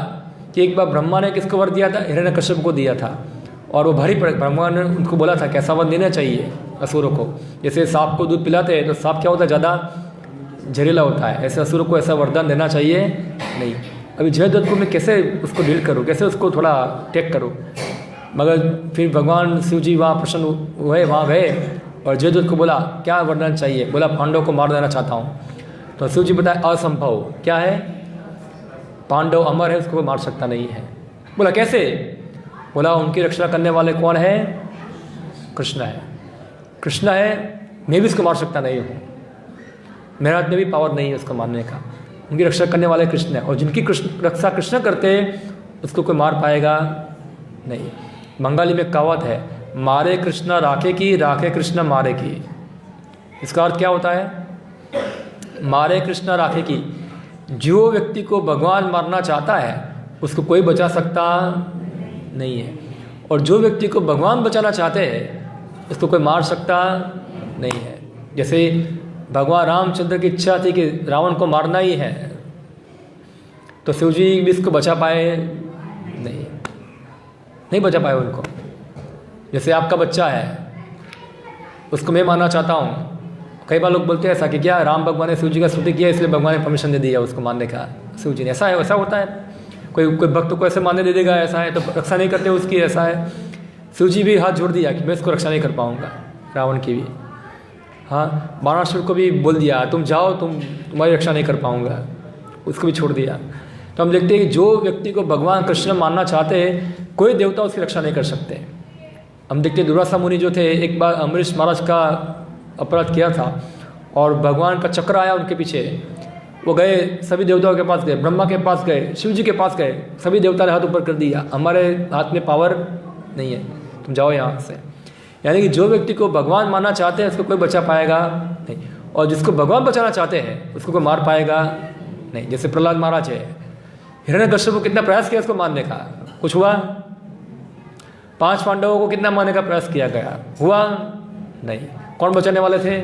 कि एक बार ब्रह्मा ने किसको वर दिया था? हिरण्यकश्यप को दिया था। और वो भारी पड़े, ब्रह्मा ने उनको बोला था कैसा वर देना चाहिए असुरों को। जैसे सांप को दूध पिलाते हैं तो सांप क्या होता है? ज़्यादा जहरीला होता है। ऐसे असुरों को ऐसा वरदान देना चाहिए नहीं। अभी जयद्रथ को मैं कैसे उसको डील करूँ, कैसे उसको थोड़ा टेक करूँ? मगर फिर भगवान शिव जी वहाँ प्रसन्न हुए, वहाँ गए और जयद्रथ को बोला क्या वरदान चाहिए? बोला पांडव को मार देना चाहता हूँ। तो शिव जी बताए असंभव। क्या है? पांडव अमर है, उसको कोई मार सकता नहीं है। बोला कैसे? बोला उनकी रक्षा करने वाले कौन है? कृष्ण है। कृष्ण है, मैं भी उसको मार सकता नहीं हूँ, मेरे हाथ में भी पावर नहीं है उसको मारने का। उनकी रक्षा करने वाले कृष्ण है, और जिनकी रक्षा कृष्ण करते उसको कोई मार पाएगा नहीं। बंगाली में कहावत है, मारे कृष्ण राखे की, राखे कृष्ण मारे की। इसका अर्थ क्या होता है? मारे कृष्ण राखे की, जो व्यक्ति को भगवान मारना चाहता है उसको कोई बचा सकता नहीं है, और जो व्यक्ति को भगवान बचाना चाहते हैं उसको कोई मार सकता नहीं है। जैसे भगवान रामचंद्र की इच्छा थी कि रावण को मारना ही है, तो शिव जी भी इसको बचा पाए नहीं बचा पाए उनको। जैसे आपका बच्चा है, उसको मैं मारना चाहता हूँ, कई बार लोग बोलते हैं ऐसा कि क्या राम भगवान ने शिव जी का स्तुति किया इसलिए भगवान ने परमिशन दे दिया उसको मारने का शिव जी ने। ऐसा है, वैसा होता है? कोई भक्त को ऐसे मारने दे देगा, ऐसा है? तो रक्षा नहीं करते उसकी, ऐसा है? शिव जी भी हाथ जोड़ दिया कि मैं इसको रक्षा नहीं कर पाऊँगा, रावण की भी। हाँ, बाणासुर को भी बोल दिया तुम जाओ, तुम्हारी रक्षा नहीं कर पाऊँगा, उसको भी छोड़ दिया। तो हम देखते हैं कि जो व्यक्ति को भगवान कृष्ण मानना चाहते हैं कोई देवता उसकी रक्षा नहीं कर सकते। हम देखते दुर्वासा मुनि जो थे, एक बार अमरीश महाराज का अपराध किया था और भगवान का चक्र आया उनके पीछे, वो गए सभी देवताओं के पास गए, ब्रह्मा के पास गए, शिव जी के पास गए, सभी देवता ने हाथ ऊपर कर दिया, हमारे हाथ में पावर नहीं है, तुम जाओ यहाँ से। यानी कि जो व्यक्ति को भगवान मानना चाहते हैं उसको कोई बचा पाएगा नहीं, और जिसको भगवान बचाना चाहते हैं उसको कोई मार पाएगा नहीं। जैसे प्रहलाद महाराज है, हिरण्यकश्यप को कितना प्रयास किया उसको मारने का, कुछ हुआ? 5 पांडवों को कितना मारने का प्रयास किया गया, हुआ नहीं। कौन बचाने वाले थे?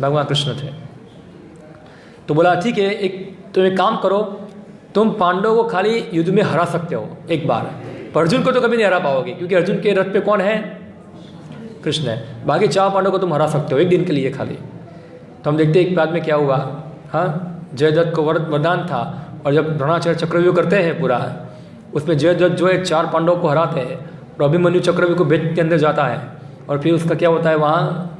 भगवान कृष्ण थे। तो बोला ठीक है, तुम एक काम करो, तुम पांडवों को खाली युद्ध में हरा सकते हो एक बार, पर अर्जुन को तो कभी नहीं हरा पाओगे, क्योंकि अर्जुन के रथ पे कौन है? कृष्ण है। बाकी 4 पांडवों को तुम हरा सकते हो एक दिन के लिए खाली। तो हम देखते एक बाद में क्या हुआ। हाँ, जयद्रथ को वरदान था, और जब द्रोणाचार्य चक्रव्यूह करते हैं पूरा, उसमें जयद्रथ जो है 4 पांडवों को हराते हैं, और अभिमन्यु चक्रव्यूह को भेद के अंदर जाता है, और फिर उसका क्या होता है, वहाँ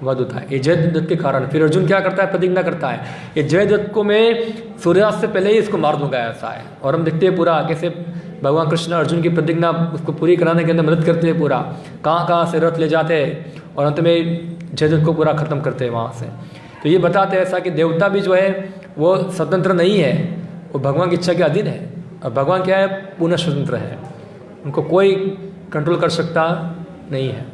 वध होता है। ये जयद्रथ के कारण फिर अर्जुन क्या करता है? प्रतिज्ञा करता है, ये जयद्रथ को मैं सूर्यास्त से पहले ही इसको मार दूंगा, ऐसा है। और हम देखते हैं पूरा कैसे भगवान कृष्ण अर्जुन की प्रतिज्ञा उसको पूरी कराने के अंदर मदद करते हैं, पूरा कहाँ से रथ ले जाते हैं, और अंत में जयद्रथ को पूरा खत्म करते हैं वहाँ से। तो ये बताते हैं ऐसा कि देवता भी जो है वो स्वतंत्र नहीं है, वो भगवान की इच्छा के अधीन है, और भगवान क्या है? पूर्ण स्वतंत्र है, उनको कोई कंट्रोल कर सकता नहीं है।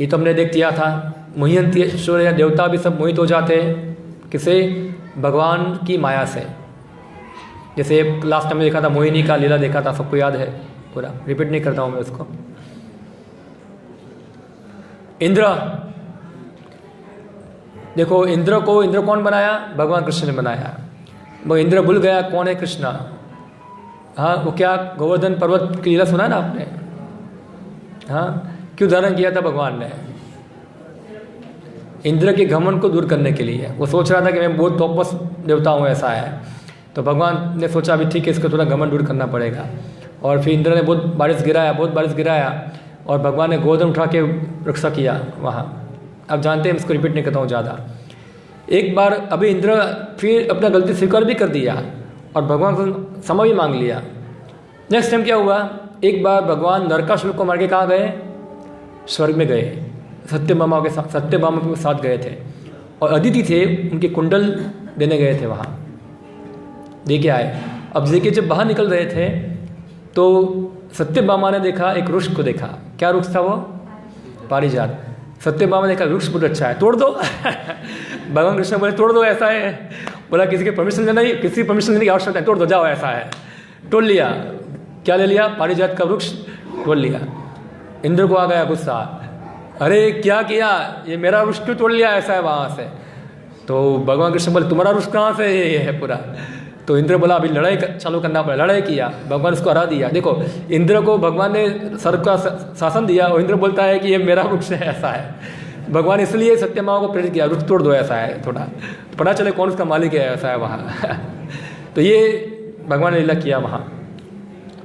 ये तो हमने देख लिया था। मोहियंतेश्वर या देवता भी सब मोहित हो जाते हैं, किसे? भगवान की माया से। जैसे लास्ट टाइम में देखा था, मोहिनी का लीला देखा था, सबको याद है, पूरा रिपीट नहीं करता हूँ मैं उसको। इंद्र, देखो इंद्र कौन बनाया? भगवान कृष्ण ने बनाया। वो इंद्र भूल गया कौन है? कृष्ण। हाँ, वो क्या गोवर्धन पर्वत की लीला सुना ना आपने? हाँ, क्यों धारण किया था भगवान ने? इंद्र के घमंड को दूर करने के लिए। वो सोच रहा था कि मैं बहुत तोपस देवता हूँ, ऐसा है। तो भगवान ने सोचा अभी ठीक है, इसको थोड़ा घमंड दूर करना पड़ेगा। और फिर इंद्र ने बहुत बारिश गिराया, और भगवान ने गोवर्धन उठा के रक्षा किया वहाँ। आप जानते हैं, इसको रिपीट नहीं करता हूँ ज़्यादा। एक बार अभी इंद्र फिर अपना गलती स्वीकार भी कर दिया, और भगवान को क्षमा भी मांग लिया। नेक्स्ट टाइम क्या हुआ? एक बार भगवान नरकासुर को मार के कहाँ गए? स्वर्ग में गए, सत्यभामा के साथ गए थे, और अदिति थे, उनके कुंडल देने गए थे वहाँ, देके आए। अब देखिए, जब बाहर निकल रहे थे तो सत्यभामा ने देखा एक वृक्ष को देखा। क्या वृक्ष था वो? पारिजात। सत्यभामा ने देखा वृक्ष बहुत अच्छा है, तोड़ दो। भगवान कृष्ण बोले तोड़ दो, ऐसा है। बोला किसी की परमिशन नहीं, किसी परमिशन लेने की आवश्यकता नहीं, तोड़ दो, जाओ, ऐसा है। तोड़ लिया। क्या ले लिया? पारिजात का वृक्ष तोड़ लिया। इंद्र को आ गया गुस्सा, अरे क्या किया, ये मेरा वृक्ष क्यों तोड़ लिया, ऐसा है वहाँ से। तो भगवान कृष्ण बोले तुम्हारा वृक्ष कहाँ से ये है पूरा। तो इंद्र बोला अभी लड़ाई चालू करना पड़ा। लड़ाई किया, भगवान उसको हरा दिया। देखो इंद्र को भगवान ने स्वर्ग का शासन दिया और इंद्र बोलता है कि ये मेरा वृक्ष है, ऐसा है। भगवान इसलिए सत्यभामा को प्रेरित किया, वृक्ष तोड़ दो, ऐसा है। थोड़ा तो पता चले कौन उसका मालिक है, ऐसा है वहाँ। तो ये भगवान ने लीला किया वहाँ।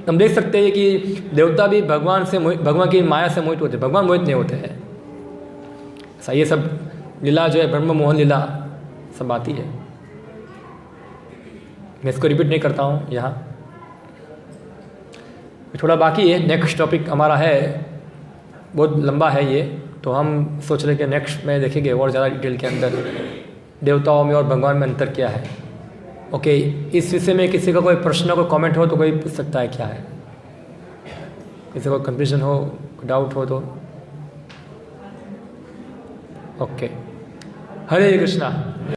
हम देख सकते हैं कि देवता भी भगवान की माया से मोहित होते, भगवान मोहित नहीं होते हैं। ऐसा ये सब लीला जो है ब्रह्म मोहन लीला सब आती है। मैं इसको रिपीट नहीं करता हूँ यहाँ, थोड़ा बाकी है। नेक्स्ट टॉपिक हमारा है, बहुत लंबा है ये, तो हम सोच रहे कि नेक्स्ट में देखेंगे और ज़्यादा डिटेल के अंदर देवताओं में और भगवान में अंतर क्या है। ओके, इस विषय में किसी का कोई प्रश्न, कोई कमेंट हो तो कोई पूछ सकता है क्या है, किसी को कंफ्यूजन हो, डाउट हो तो। ओके, हरे कृष्णा।